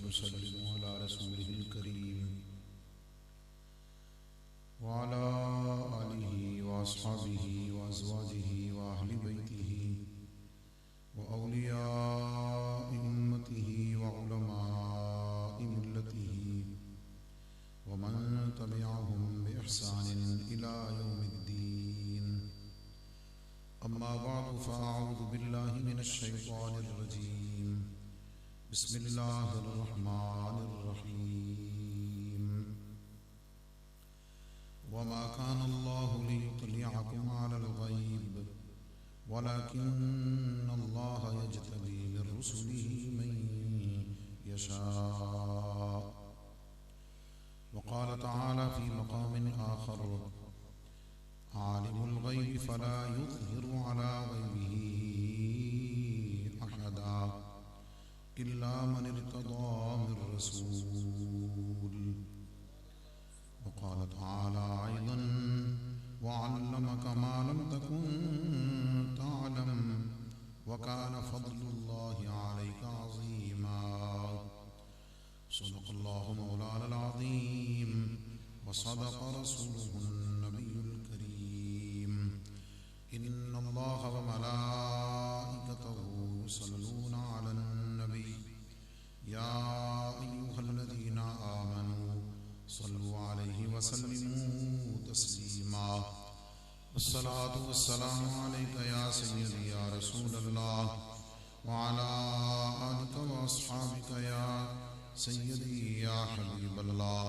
वसल्लिमु अला रसूलिहिल करीम व अला आलिहि व अस्हाबिहि व अज़वाजिहि व अहलि बैतिहि व औलियाइ उम्मतिहि व उलमाइ मिल्लतिहि व मन तबिअहुम बिइहसानिन इला यौमिद्दीन। अम्मा बअद फ़अऊज़ु बिल्लाहि मिनश शैतानिर रजीम। बिस्मिल्लाहिर रहमानिर रहीम। वमा कान अल्लाहु लियुत्लिअकुम अलल गैब वलकिन्न अल्लाह यज्तबी मिन रुसुलिहि मन यशा। वक़ाल तआला फ़ी मक़ामिन आख़र आलिमुल गैबि फ़ला युज़हिरु अला गैबिही अहदा इल्ला मन इर्तदा मिर रसूल। वक़ाल तआला अयज़न वअल्लमक मा लम तकुन तअलम वकान फ़ज़्लुल्लाहि अलैका अज़ीमा। सदक़ल्लाहु मौलाना अज़ीम व सदक़ रसूलुहुन नबियुल करीम। इन्नल्लाह व मलाइकतहु युसल्लूना अलन नबी या अय्युहल्लज़ीना आमनू सल्लु अलैहि व सल्लिमू तस्लीमा। अस्सलातु वस्सलामु अलैका या सय्यदी या रसूलल्लाह व अला आलिका व अस्हाबिका या सय्यदी या हबीबल्लाह।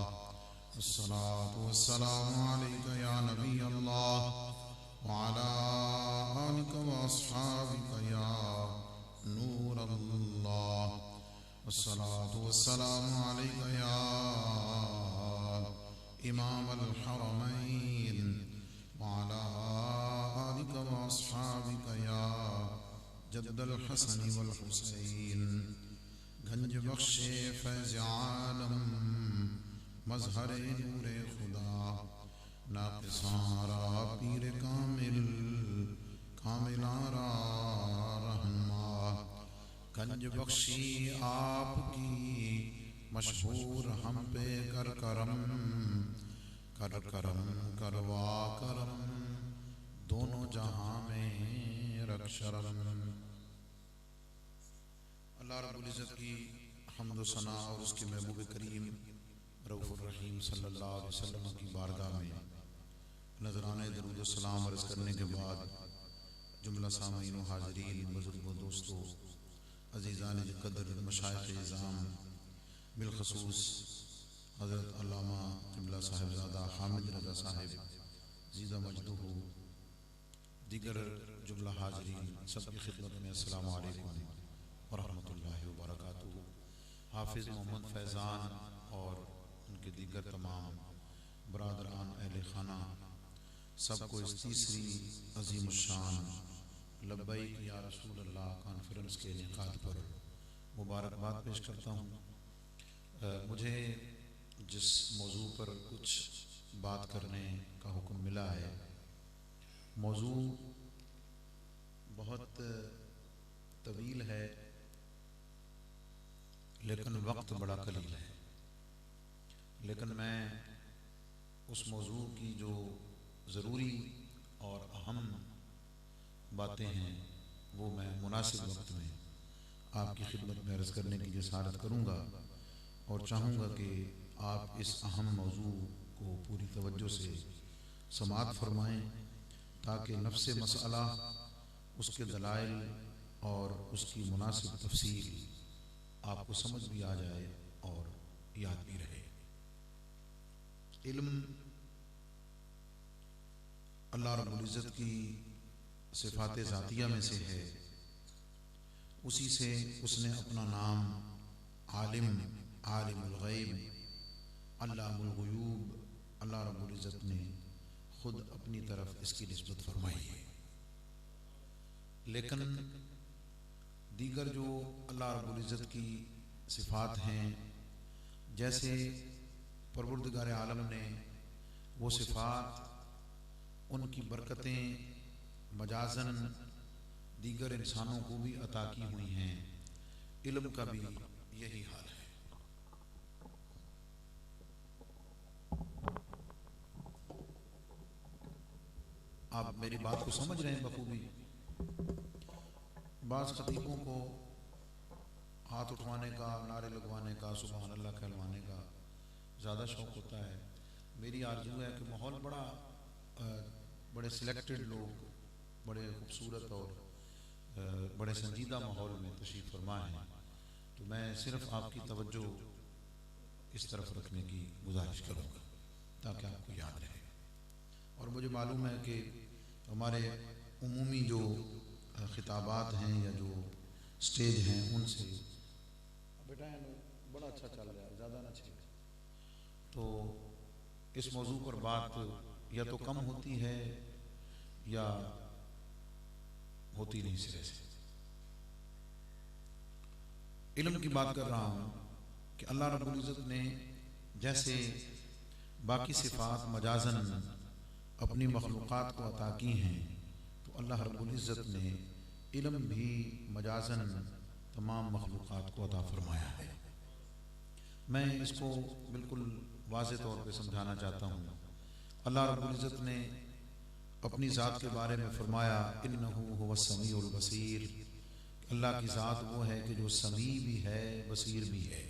अस्सलातु वस्सलामु अलैका या नबी अल्लाह व अला आलिका व अस्हाबिका या नूर अल्लाह। अस्सलातु वस्सलामु अलैका या इमाम अल हरमैन व अला आलिका व अस्हाबिका या जद्दल हसन वल हुसैन। गंज बख्शे फैज़ आलम मज़हरे नूरे खुदा नाक़िसारा पीर कामिल कामिलारा रहनुमा। गंज बख्शी आपकी मशहूर हम पे कर करम करवा करम दोनों जहां में रख शरम। अल्लाह रब्बुल इज़्ज़त की हम्द व सना और उसके महबूब करीम रऊफ़ुर रहीम सल्लल्लाहु अलैहि वसल्लम की बारगाह में नज़राने दरूद व सलाम अर्ज़ करने के बाद जुमला सामीन व हाज़रीन, बुज़ुर्गों, दोस्तों, अज़ीज़ान क़द्र, मशाइख़ इज़ाम, बिलख़ुसूस हज़रत अल्लामा क़िबला साहिबज़ादा हामिद रज़ा साहिब ज़ीदा मजदूहू, दीगर जुमला हाज़रीन, सबकी खिदमत में अस्सलामु अलैकुम व रहमतुल्लाहि व बरकातुहू। हाफ़िज़ मोहम्मद फैज़ान और उनके दीगर तमाम बरादरान अहले खाना सबको इस तीसरी अज़ीमुश्शान लब्बैक या रसूल अल्लाह कॉन्फ्रेंस के इनेकाद पर मुबारकबाद पेश करता हूँ। मुझे जिस मौजू पर कुछ बात करने का हुक्म मिला है, मौजू बहुत तवील है लेकिन वक्त बड़ा कलील है। लेकिन मैं उस मौजू की जो ज़रूरी और अहम बातें हैं वो मैं मुनासिब वक्त में आपकी खिदमत में अर्ज़ करने की जसारत करूँगा और चाहूँगा कि आप इस अहम मौजू को पूरी तवज्जो से समाअत फरमाएँ ताकि नफ्स मसअला, उसके दलाइल और उसकी मुनासिब तफसील आपको समझ भी आ जाए और याद भी रहे। इल्म अल्लाह रब्बुल इज़्ज़त की सिफ़ात ज़ातिया में से है। उसी से उसने अपना नाम आलिम, आलिमुल गैब, अल्लामुल गुयूब अल्लाह रब्बुल इज़्ज़त ने खुद अपनी तरफ इसकी निस्बत फरमाई है। लेकिन दीगर जो अल्लाह रब्बुल इज़्ज़त की सिफ़ात हैं, जैसे परवरदिगार आलम ने वो सिफ़ात, उनकी बरकतें मजाजन दीगर इंसानों को भी अता की हुई हैं। इल्म का भी यही हाल है। आप मेरी बात को समझ रहे हैं बखूबी। बाज़ खतीबों को हाथ उठवाने का, नारे लगवाने का, सुबहान अल्लाह कहलवाने का ज़्यादा शौक़ होता है। मेरी आरज़ू है कि माहौल बड़े सिलेक्टेड लोग, बड़े खूबसूरत और बड़े संजीदा माहौल में तशरीफ़ फरमा हैं, तो मैं सिर्फ आपकी तवज्जो इस तरफ रखने की गुजारिश करूँगा ताकि आपको याद रहे। और मुझे मालूम है कि हमारे उमूमी जो खिताबात हैं या जो स्टेज हैं उनसे बेटा बड़ा अच्छा चल रहा है, ज़्यादा ना चाहिए, तो इस मौजू पर बात या तो कम होती है या होती नहीं सिरे से। इल्म की बात कर रहा हूँ कि अल्लाह रब्बुल इज़्ज़त ने जैसे बाकी सिफात मजाजन अपनी मखलूक़ात को अता की हैं, तो अल्लाह रब्बुल इज़्ज़त ने इल्म भी मजाजन तमाम मखलूक़ात को अता फरमाया है। मैं इसको बिल्कुल वाज़ेह तौर पे समझाना चाहता हूँ। अल्लाह रब्बुल इज़्ज़त ने अपनी ज़ात के बारे में फरमाया, इन्नहु हुवस समीउल बसीर, अल्लाह की ज़ात वो है कि जो समी भी है, बसीर भी है,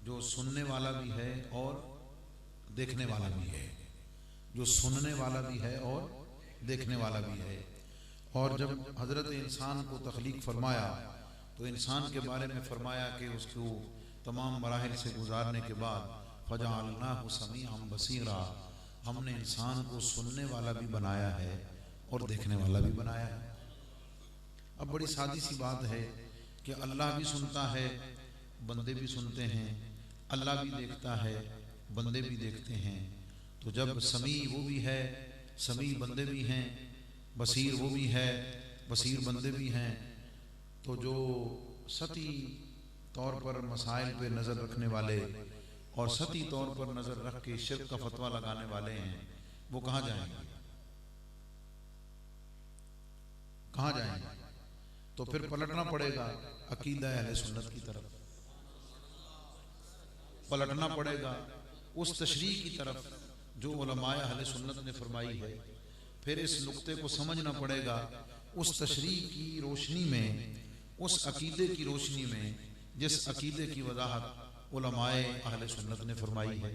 जो सुनने वाला भी है और देखने वाला भी है, जो सुनने वाला भी है और देखने वाला भी है। और जब हज़रत इंसान को तख्लीक फरमाया तो इंसान के बारे में फरमाया कि उसको तमाम मराहिल से गुजारने के बाद फजअलनाहु समीअन बसीरा, हमने इंसान को सुनने वाला भी बनाया है और देखने वाला भी बनाया है। अब बड़ी सादी सी बात है कि अल्लाह भी सुनता है, बंदे भी सुनते हैं, अल्लाह भी देखता है, बंदे भी देखते हैं। तो जब समी वो भी है, समी बंदे भी हैं, बसीर वो भी है, बसीर बंदे भी हैं, तो जो सती तौर पर मसाइल पे नज़र रखने वाले और सती तौर पर नज़र रख के शिर्क का फतवा लगाने वाले हैं, वो कहाँ जाएंगे? कहाँ जाएंगे? तो फिर पलटना पड़ेगा अकीदा अहले सुन्नत की तरफ, पलटना पड़ेगा उस तशरीह की तरफ जो उलमाए अहले सुन्नत ने फरमाई है। फिर इस नुक्ते को समझना पड़ेगा उस तशरीह की रोशनी में, उस अकीदे की रोशनी में जिस अकीदे की वजाहत उलमाए अहले सुन्नत ने फरमाई है।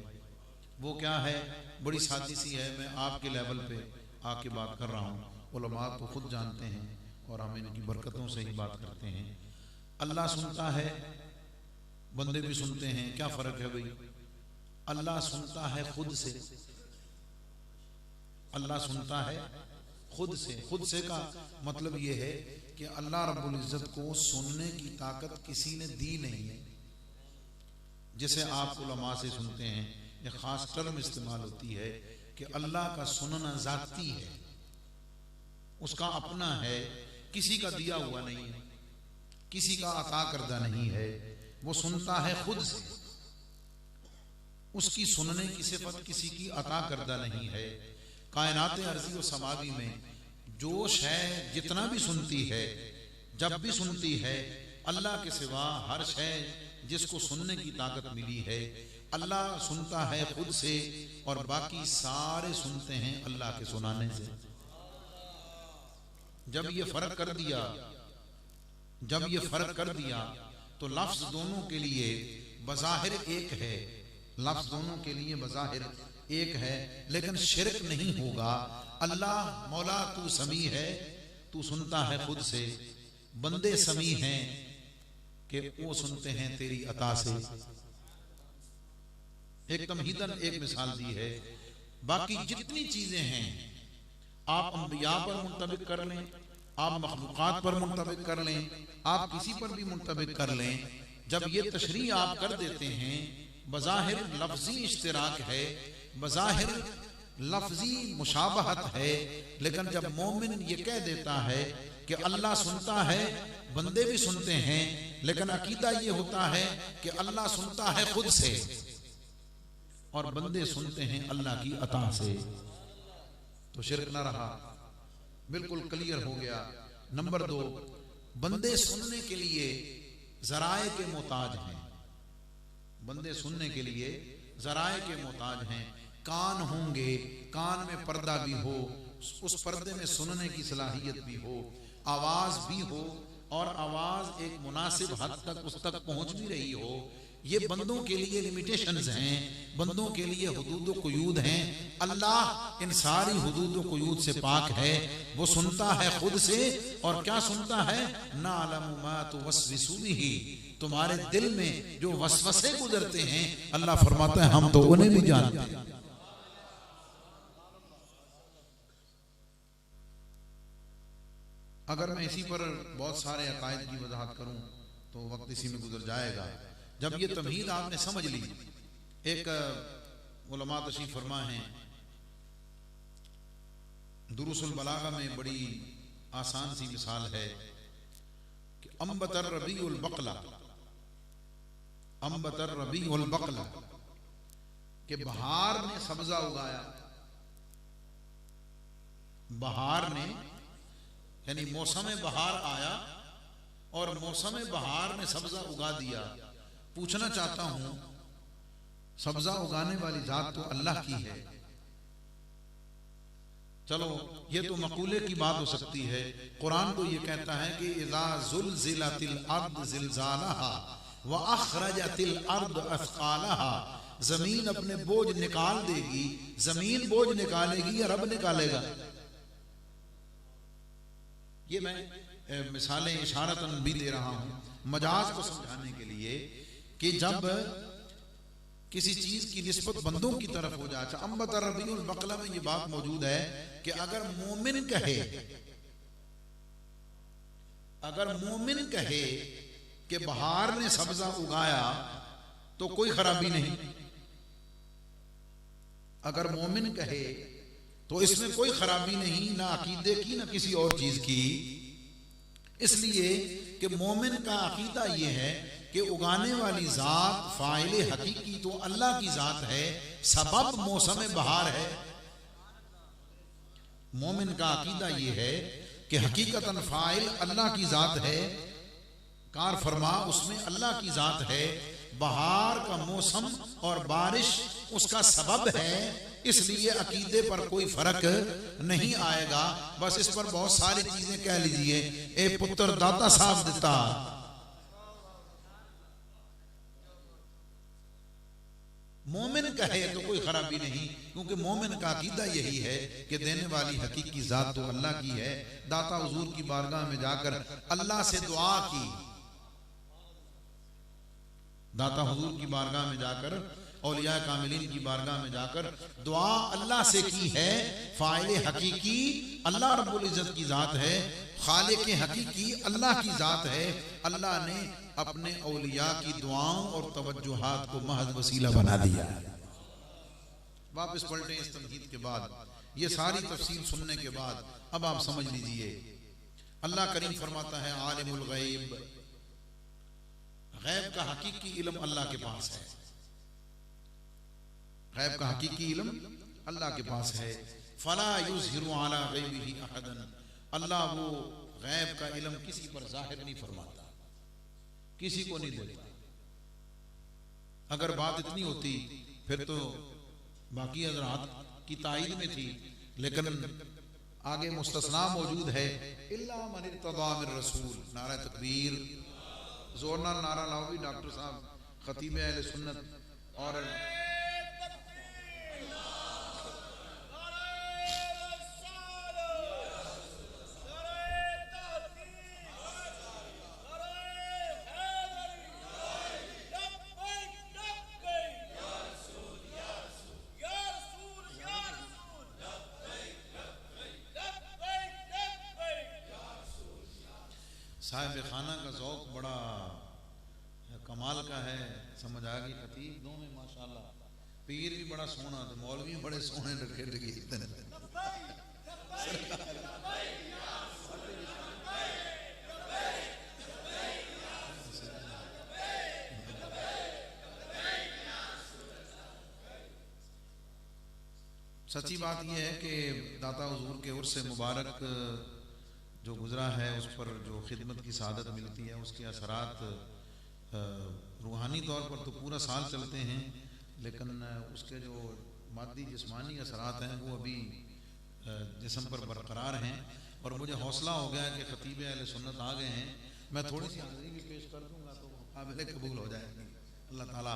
वो क्या है? बड़ी सादी सी है, मैं आपके लेवल पे आके बात कर रहा हूँ। उलमा तो खुद जानते हैं और हम इनकी बरकतों से ही बात करते हैं। अल्लाह सुनता है, बंदे भी सुनते हैं, क्या फ़र्क है भाई? अल्लाह सुनता है खुद से, अल्लाह सुनता है खुद से। खुद से का मतलब ये है कि अल्लाह रब्बुल इज़्ज़त को सुनने की ताकत किसी ने दी नहीं है। जिसे आप उलमा से सुनते हैं, ये खास टर्म इस्तेमाल होती है कि अल्लाह का सुनना ज़ाती है, उसका अपना है, किसी का दिया हुआ नहीं है, किसी का अता करदा नहीं है, वो सुनता है खुद से। उसकी सुनने की सिफत किसी की अता करदा नहीं है। कायनात अर्ज़ी और समावी में जो शय जितना भी सुनती है, जब भी सुनती है, अल्लाह के सिवा हर शय जिसको सुनने की ताकत मिली है, अल्लाह सुनता है खुद से और बाकी सारे सुनते हैं अल्लाह के सुनाने से। जब ये फर्क कर दिया, जब ये फर्क कर दिया तो लफ्ज दोनों के लिए बज़ाहिर एक है, लफ्ज दोनों के लिए बज़ाहिर एक है, लेकिन शिरक नहीं होगा। अल्लाह मौला तू समी है, तू सुनता है खुद से, बंदे समी हैं कि वो सुनते हैं तेरी अता से। एक तमहीदन एक मिसाल दी है। बाकी जितनी चीजें हैं आप अंबिया पर मुंतबिक कर लें, आप मखलूक़ात पर मुंतबिक कर लें, आप किसी पर भी मुंतबिक कर लें, जब ये तशरीह आप कर देते हैं, बज़ाहिर लफ्जी इश्तिराक है, बज़ाहिर लफ्जी मुशाबहत है, लेकिन जब मोमिन ये कह देता है कि अल्लाह सुनता है, बंदे भी सुनते हैं, लेकिन अकीदा ये होता है कि अल्लाह सुनता है खुद से और बंदे सुनते हैं अल्लाह की अता से, तो शिरक ना रहा, बिल्कुल क्लियर हो गया। नंबर 2, बंदे सुनने के लिए ज़राए के मोहताज हैं, बंदे सुनने के लिए ज़राए के मोहताज हैं। कान होंगे, कान में पर्दा भी हो, उस पर्दे में सुनने की सलाहियत भी हो, आवाज भी हो और आवाज एक मुनासिब हद तक उस तक पहुंच भी रही हो। ये बंदों के लिए लिमिटेशंस हैं, बंदों के लिए हुदूद व कुयूद हैं। अल्लाह इन सारी हुदूद व कुयूद से पाक है। वो सुनता है खुद से, और क्या सुनता है? नालमु मा तुवस्विसु बिही, तुम्हारे दिल में जो वसवसे गुजरते हैं, अल्लाह फरमाता है हम तो उन्हें भी जानते हैं। अगर मैं इसी पर बहुत सारे अकायद की वजाहत करूं तो वक्त इसी में गुजर जाएगा। जब ये तमहीद आपने समझ ली, एक उलमा तशरीफ फरमा है, दुरुसुल बलागा में बड़ी आसान सी मिसाल है कि अंबतर रबीउल बकला, अंबतर रबीउल बकला, कि बहार ने सब्जा उगाया। बहार ने यानी मौसम बहार आया और मौसम बहार ने सब्जा उगा दिया। पूछना चाहता हूं, सब्जा उगाने वाली जात तो अल्लाह की है। चलो ये तो मकूले की बात हो सकती है। कुरान तो ये कहता है कि इज़ा ज़ुलज़िलतिल अर्द ज़िलज़ालहा व अखरजतिल अर्द अथक़ालहा, जमीन अपने बोझ निकाल देगी। जमीन बोझ निकालेगी या रब निकालेगा? ये मैं मिसालें इशारतन भी दे रहा हूं मजाज को समझाने के लिए कि जब किसी चीज की निस्बत बंदों की तरफ हो जाए। अंबतर रबीउल बकला में ये बात मौजूद है कि अगर मोमिन कहे, अगर मोमिन कहे कि बहार ने सब्जा उगाया तो कोई खराबी नहीं। अगर मोमिन कहे तो इसमें कोई खराबी नहीं, ना अकीदे की ना किसी और चीज की। इसलिए कि मोमिन का अकीदा यह है कि उगाने वाली जात फाइले हकीकी तो अल्लाह की जात है, सबब मौसम बहार है। मोमिन का अकीदा यह है कि हकीकतन फाइल अल्लाह की जात है, कार फरमा उसमें अल्लाह की जात है। बहार का मौसम और बारिश उसका सबब है, इसलिए अकीदे पर कोई फर्क नहीं आएगा। बस इस पर बहुत सारी चीजें कह लीजिए। ए पुत्र दाता साहब देता, मोमिन कहे तो कोई खराबी नहीं, क्योंकि मोमिन का अकीदा यही है कि देने वाली हकीकी जात तो अल्लाह की है। दाता हुजूर की बारगाह में जाकर अल्लाह से दुआ की, दाता हुजूर की बारगाह में जाकर, औलिया कामिलीन की बारगाह में जाकर दुआ अल्लाह से की है। फाइले हकीकी अल्लाह रब्बुल इज्जत की जात है, खालिक हकीकी अल्लाह की जात है। अल्लाह ने अपने औलिया की दुआओं और तवज्जुहात को महज वसीला बना दिया। वापस पलटे इस तमहीद के बाद, ये सारी तफसील सुनने के बाद अब आप समझ लीजिए। अल्लाह करीम फरमाता है आलिमुल गैब, गैब का हकीकी इल्म अल्लाह के पास है। गैब का हकीकी इल्म अल्लाह के पास है। फला युज़हिरु अला गैबिही अहदन, अल्लाह वो गैब का इल्म किसी पर जाहिर नहीं फरमाता, किसी को नहीं देता। अगर बात इतनी होती फिर तो बाकी हज़रात की ताईद में थी, लेकिन आगे मुस्तस्ना मौजूद है। इल्ला मन इर्तदा मिर रसूल, नारा तकबीर, जोरना नारा लाओ भी डॉक्टर साहब, खतीब अहले सुन्नत। और साहिब खाना का ज़ौक़ बड़ा कमाल का है, समझ आ गई। खतीब दो में माशाल्लाह, पीर भी बड़ा सोना, तो मौलवी बड़े सोने रखे लगे। सच्ची बात यह है कि दाता हुजूर के उर्स मुबारक जो गुजरा है, उस पर जो खिदमत की सआदत मिलती है, उसके असरात रूहानी तौर पर तो पूरा साल चलते हैं, लेकिन उसके जो मादी जिस्मानी असरात हैं वो अभी जिस्म पर बरकरार हैं, और मुझे हौसला हो गया कि खतीब अहले सुन्नत आ गए हैं, मैं थोड़ी सी हाज़िरी भी पेश कर दूंगा तो काबिल कबूल हो जाएगी। अल्लाह ताला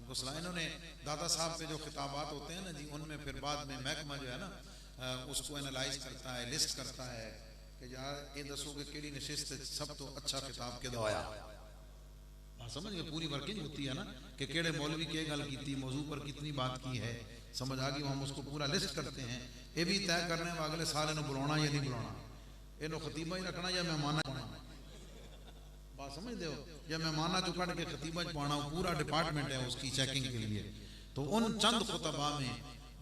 उनको सलाह। इन्होंने दादा साहब पे जो खिताबात होते हैं ना जी, उनमें फिर बाद में महकमा जो है ना उसको एनालाइज करता है, लिस्ट करता है कि यार ये दसो कि केड़ी नशिस्त सब तो अच्छा खिताब के दवाया समझ गए। पूरी वर्किंग होती है ना कि केड़े मौलवी के गल की मौजू पर कितनी बात की है, समझ आ गई। हम उसको पूरा लिस्ट करते हैं, ये भी तय करने में अगले साल इन्हों बुलाना या नहीं बुलाना, इन्हों खतीबा ही रखना या मेहमाना बात समझ दो, या मेहमाना जो कट के खतीबा पाना, पूरा डिपार्टमेंट है उसकी चेकिंग के लिए। तो उन चंद खुतबा में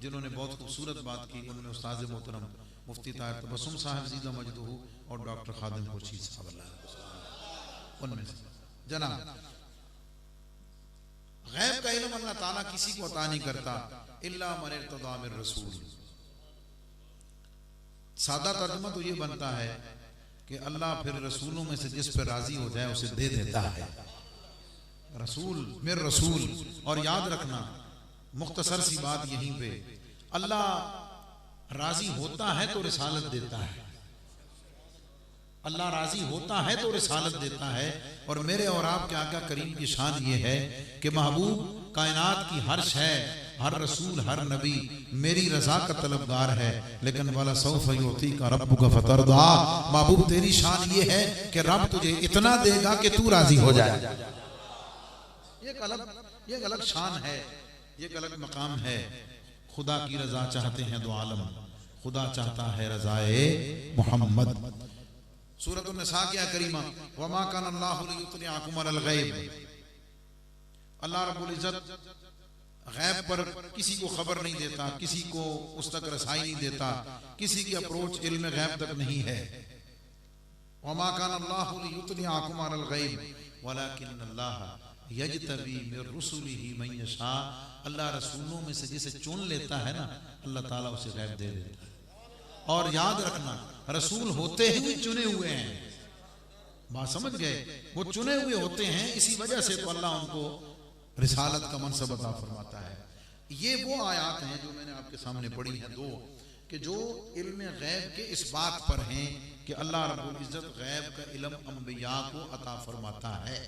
जिन्होंने बहुत खूबसूरत बात की, उन्होंने उस्ताद मोहतरम मुफ्ती ताहिर तबस्सुम साहब ज़ीदा मजदूह और डॉक्टर खादिम खुर्शीद साहब, उनमें से जनाब गैब का इल्म अल्लाह ताला किसी को अता नहीं करता इल्ला मन इर्तदा मिर रसूल। सादा तर्जुमा तो ये बनता है कि अल्लाह फिर रसूलों में से जिस पर राजी हो जाए उसे दे देता है। रसूल मेरे रसूल, और याद रखना मुख्तसर सी बात यहीं पे, अल्लाह राजी होता है तो रिसालत देता है, अल्लाह राजी होता है तो रिसालत देता है। और मेरे और आपके आका करीम की शान ये है कि महबूब कायनात की हर शय, हर रसूल, हर नबी मेरी रजा का तलबगार है, लेकिन वाला सौफ युती का रब्बु का फतरदा, महबूब तेरी शान ये है कि रब तुझे इतना देगा कि तू राजी हो जाए। ये एक अलग शान है, ये एक अलग मकाम है। खुदा की रजा चाहते हैं दो आलम, खुदा चाहता है रजाए मोहम्मद। सूरत निसा क्या करीमा, वमा कान अल्लाहु लियुत्लिअकुम अलल गैब, अल्लाह रब्बुल इज्जत गैब पर किसी को खबर नहीं देता, किसी को उस तक रसाई नहीं देता, किसी की अप्रोच इल्म गैब तक नहीं है। वमा कान अल्लाहु लियुत्लिअकुम अलल गैब वलाकिन अल्लाह यजतबी मिर रुसुलिही मन यशा, अल्लाह रसूलों में से जिसे चुन लेता है ना, अल्लाह ताला उसे गैब दे देता है। और याद रखना रसूल होते ही चुने हुए हैं, बात समझ गए, वो चुने हुए होते हैं, इसी वजह से तो अल्लाह उनको रिसालत का मनसब अता फरमाता है। ये वो आयात हैं जो मैंने आपके सामने पढ़ी हैं दो, कि जो इल्म गैब के इस बात पर हैं कि अल्लाह रब्बुल इज्जत गैब का इल्म अंबिया को अता फरमाता है,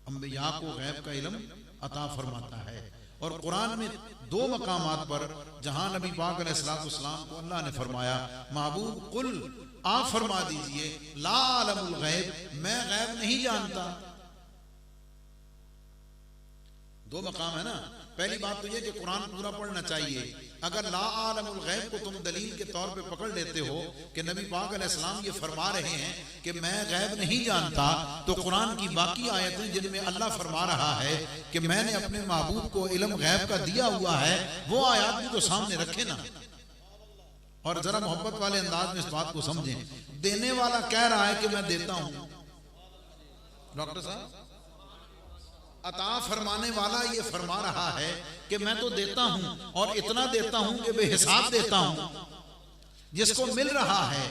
अंबिया को गैब का इल्म अता फरमाता है। और कुरान में दो मकामात पर जहां नबी पाक अलैहिस्सलाम को अल्लाह ने फरमाया, महबूब कुल आप फरमा दीजिए ला अलमुल गैब, मैं गैब नहीं जानता। दो मकाम है ना। पहली बात तो ये कि कुरान पूरा पढ़ना चाहिए। अगर ला आलमुल गैब को तुम दलील के तौर पे पकड़ लेते हो कि नबी पाक अलैहिस्सलाम ये फरमा रहे हैं कि मैं गैब नहीं जानता, तो कुरान की बाकी आयतें जिनमें अल्लाह फरमा रहा है कि मैंने अपने महबूब को इल्म गैब का दिया हुआ है, वो आयत भी तो सामने रखे ना। और जरा मोहब्बत वाले अंदाज में इस बात को समझें। देने वाला कह रहा है कि मैं देता हूं, डॉक्टर साहब अता फरमाने वाला ये फरमा रहा है कि मैं तो देता हूं और इतना देता हूं कि बेहिसाब देता हूं। जिसको मिल रहा है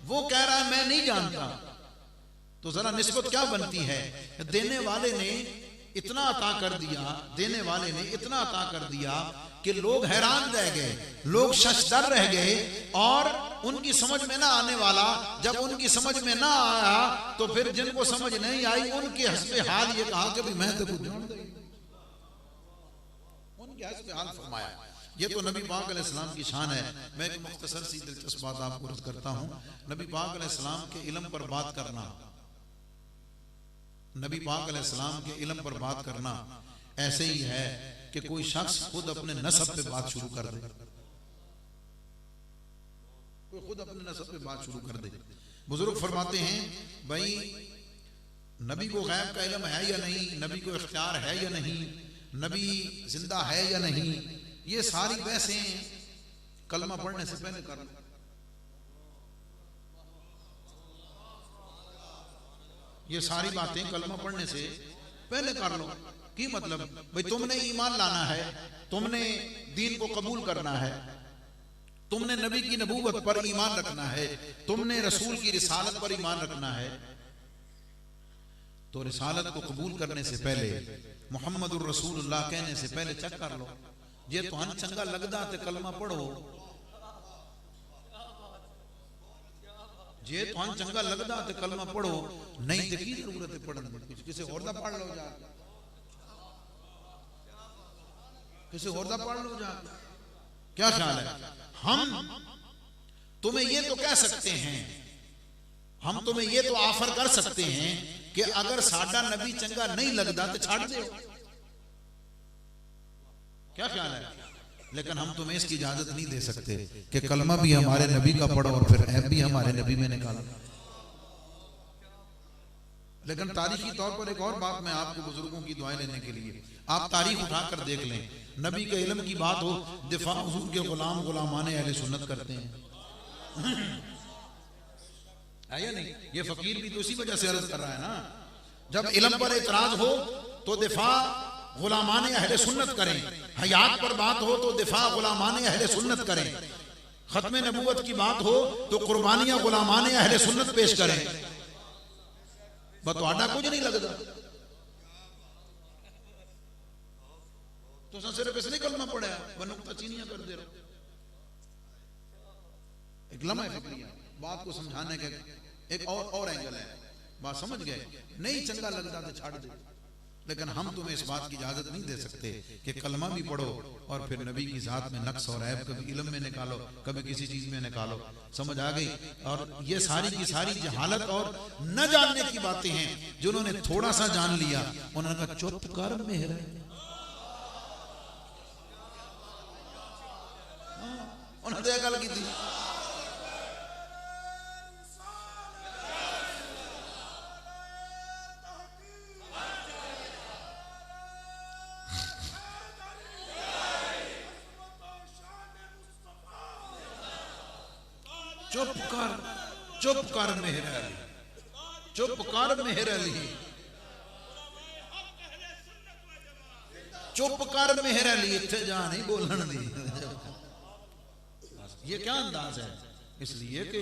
वो कह रहा है मैं नहीं जानता, तो जरा निस्बत क्या बनती है? देने वाले ने इतना अता कर दिया, देने वाले ने इतना अता कर दिया कि लोग हैरान रह गए, लोग शशदर रह गए, और उनकी समझ में ना आने वाला जब उनकी समझ में ना आया तो फिर जिनको समझ नहीं आई उनके हस्बे हाल ये कहा कि भी मैं तो कुछ जानता ही नहीं, उनके हस्बे हाल फरमाया। ये तो नबी पाक अलैहिस्सलाम की शान है। मैं एक मुख्तसर सी दिलचस्प बात आपको अर्ज करता हूँ। नबी पाक अलैहिस्सलाम के इल्म पर बात करना, नबी पाक अलैहिस्सलाम के इल्म पर बात करना ऐसे ही है कि कोई शख्स खुद अपने नसब पे बात शुरू कर दे, कोई खुद अपने नसब पे बात शुरू कर दे। बुजुर्ग फरमाते हैं भाई नबी को गैब का इल्म है या नहीं, नबी को इख्तियार है या नहीं, नबी जिंदा है या नहीं, ये सारी बहसें कलमा पढ़ने से पहले कर लो। ये सारी बातें कलमा पढ़ने से पहले कर लो। की मतलब भाई तुमने ईमान लाना है, तुमने दीन को कबूल करना है, तुमने नबी की नबूवत पर ईमान रखना है, तुमने रसूल की रिसालत पर ईमान रखना है, तो रिसालत को कबूल करने से पहले, मुहम्मदुर रसूलुल्लाह कहने से पहले चेक कर लो जे तुहान चंगा लगदा ते कलमा पढ़ो, जे तुहान चंगा लगदा ते कलमा पढ़ो, नहीं ते की जरूरत है पढ़ने दी? किसी और दा पढ़ लो जा, किसी और दा पढ़ लो जा। क्या ख्याल है? हम तुम्हें ये तो कह सकते हैं, हम तुम्हें ये तो ऑफर कर सकते हैं कि अगर साडा नबी चंगा नहीं लगता तो छाड़ दो। क्या ख्याल है? लेकिन हम तुम्हें इसकी इजाजत नहीं दे सकते कि कलमा भी हमारे नबी का पढ़ो और फिर ऐब भी हमारे नबी में निकालो। लेकिन तारीखी तौर पर एक और बात मैं आपको बुजुर्गों की दुआएं लेने के लिए, आप तारीख उठाकर देख लें, नबी के इल्म की बात हो, दिफा हुजूर के गुलाम गुलामाने अहले सुन्नत करते हैं। है या नहीं? ये फकीर भी तो इसी वजह से अर्ज कर रहा है ना, जब इल्म पर एतराज हो तो दिफा गुलामाने अहले सुन्नत करें, हयात पर बात हो तो दिफा गुलामाने अहले सुन्नत करें, खत्मे नबूवत की बात हो तो कुर्बानियां गुलामाने अहले सुन्नत पेश करें। बतवाडा कुछ नहीं लगता तो सिर्फ इसलिए कलमा पड़ा वनुक्ता चीनियां कर दे रहे। एक लम्हा फिक्रिया बात को समझाने का एक और एंगल है, बात समझ गए? नहीं चंगा लगता तो छाड़ दे, लेकिन हम तुम्हें इस बात की इजाजत नहीं दे सकते कि कलमा भी पढ़ो और फिर नबी की जात में नक्स और ऐब कभी इल्म में निकालो, कभी किसी चीज में निकालो। समझ आ गई? और ये सारी की सारी जहालत और न जानने की बातें हैं। जिन्होंने थोड़ा सा जान लिया उन्होंने कहा चुप कर मेहरा, उन्होंने गल की थी। चुप कर मेहर अली, चुप कर मेहर अली, चुप कर मेहर अली, इत्थे जा नहीं बोलन दी। ये क्या अंदाज है? इसलिए कि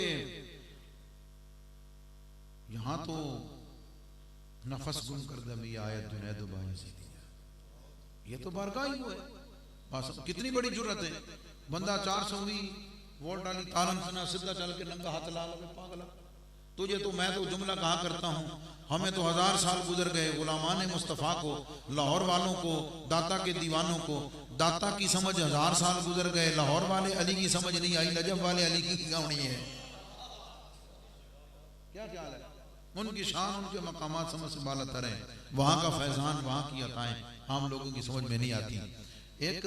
यहां तो नफस गुम कर दमी आयत दुनिया दुबाई से, ये तो बारगाह ही हुआ है। बस कितनी बड़ी जुर्रत है, बंदा 400 वोट डाली तारन सना सीधा चल के नंगा हाथ ला लगे। पागला तुझे तो मैं तो जुमला कहा करता हूँ, हमें तो 1000 साल गुजर गए गुलामाने मुस्तफ़ा को, लाहौर वालों को, दाता के दीवानों को। दाता की समझ 1000 साल गुजर गए, लाहौर वाले अली की समझ नहीं आई, नजफ वाले अली की गावनी है। क्या ख्याल है? उनकी शान उनके मकामात समझ से बाला तर है, वहां का फैजान वहां की अताएं आम लोगों की समझ में नहीं आती। एक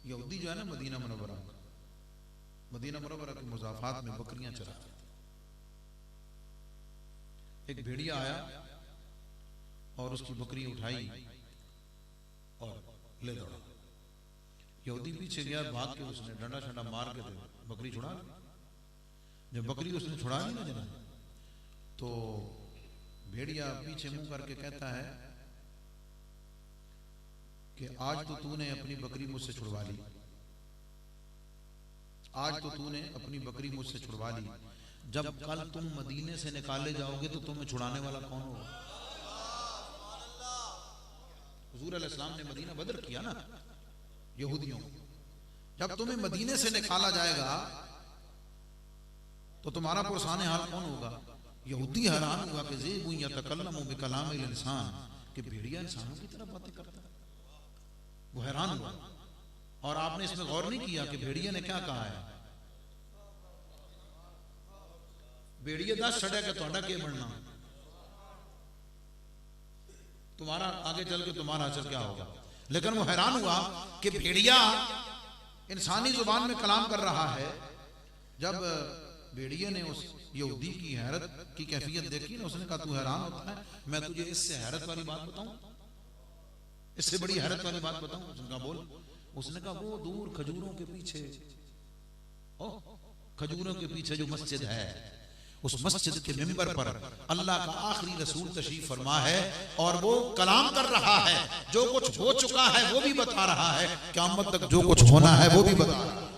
यहूदी जो है ना मदीना मुनव्वरा के मुज़ाफात में बकरियां चराते थे। एक भेड़िया आया और उसकी बकरी उठाई और ले दौड़ा। यहूदी पीछे गया, भाग के उसने डंडा शंडा मार के बकरी छुड़ा ली। जब बकरी उसने छुड़ा ली ना जना, तो भेड़िया पीछे मुंह करके कहता है कि आज तो तूने अपनी बकरी मुझसे छुड़वा ली, आज तो तूने अपनी बकरी मुझसे छुड़वा ली, जब कल तुम मदीने से निकाले जाओगे तो तुम्हें छुड़ाने वाला कौन होगा? हुजूर अलैहिस्सलाम ने मदीना बदर किया ना यहूदियों, जब तुम्हें मदीने से निकाला जाएगा तो तुम्हारा पुरसाने हाल कौन होगा? यहूदी हैरान हुआ कि ज़ेबु यतकल्लमु बिकलामिल इंसान, कि भेड़िया इंसानों की तरह बातें करता है। वो हैरान हुआ। और आपने इसमें गौर नहीं किया कि भेड़िया ने क्या कहा है? भेड़िया दस छड़ा के तोड़ा के बनना, तुम्हारा आगे चल के तुम्हारा असर क्या होगा। लेकिन वो हैरान हुआ कि भेड़िया इंसानी जुबान में कलाम कर रहा है। जब भेड़िया ने उस यहूदी की हैरत की कैफियत देखी ना, उसने कहा तू हैरान होता है, मैं तुझे इससे हैरत वाली बात बताऊं, इससे बड़ी हैरत वाली बात बताऊं। उसने कहा बोल। उसने कहा वो दूर खजूरों के पीछे, खजूरों के पीछे जो मस्जिद है, उस मस्जिद के मिंबर पर अल्लाह का आखिरी रसूल तशरीफ फरमा है और वो कलाम कर रहा है। जो कुछ हो चुका है वो भी बता रहा है, क़यामत तक जो कुछ होना है वो भी बता रहा है।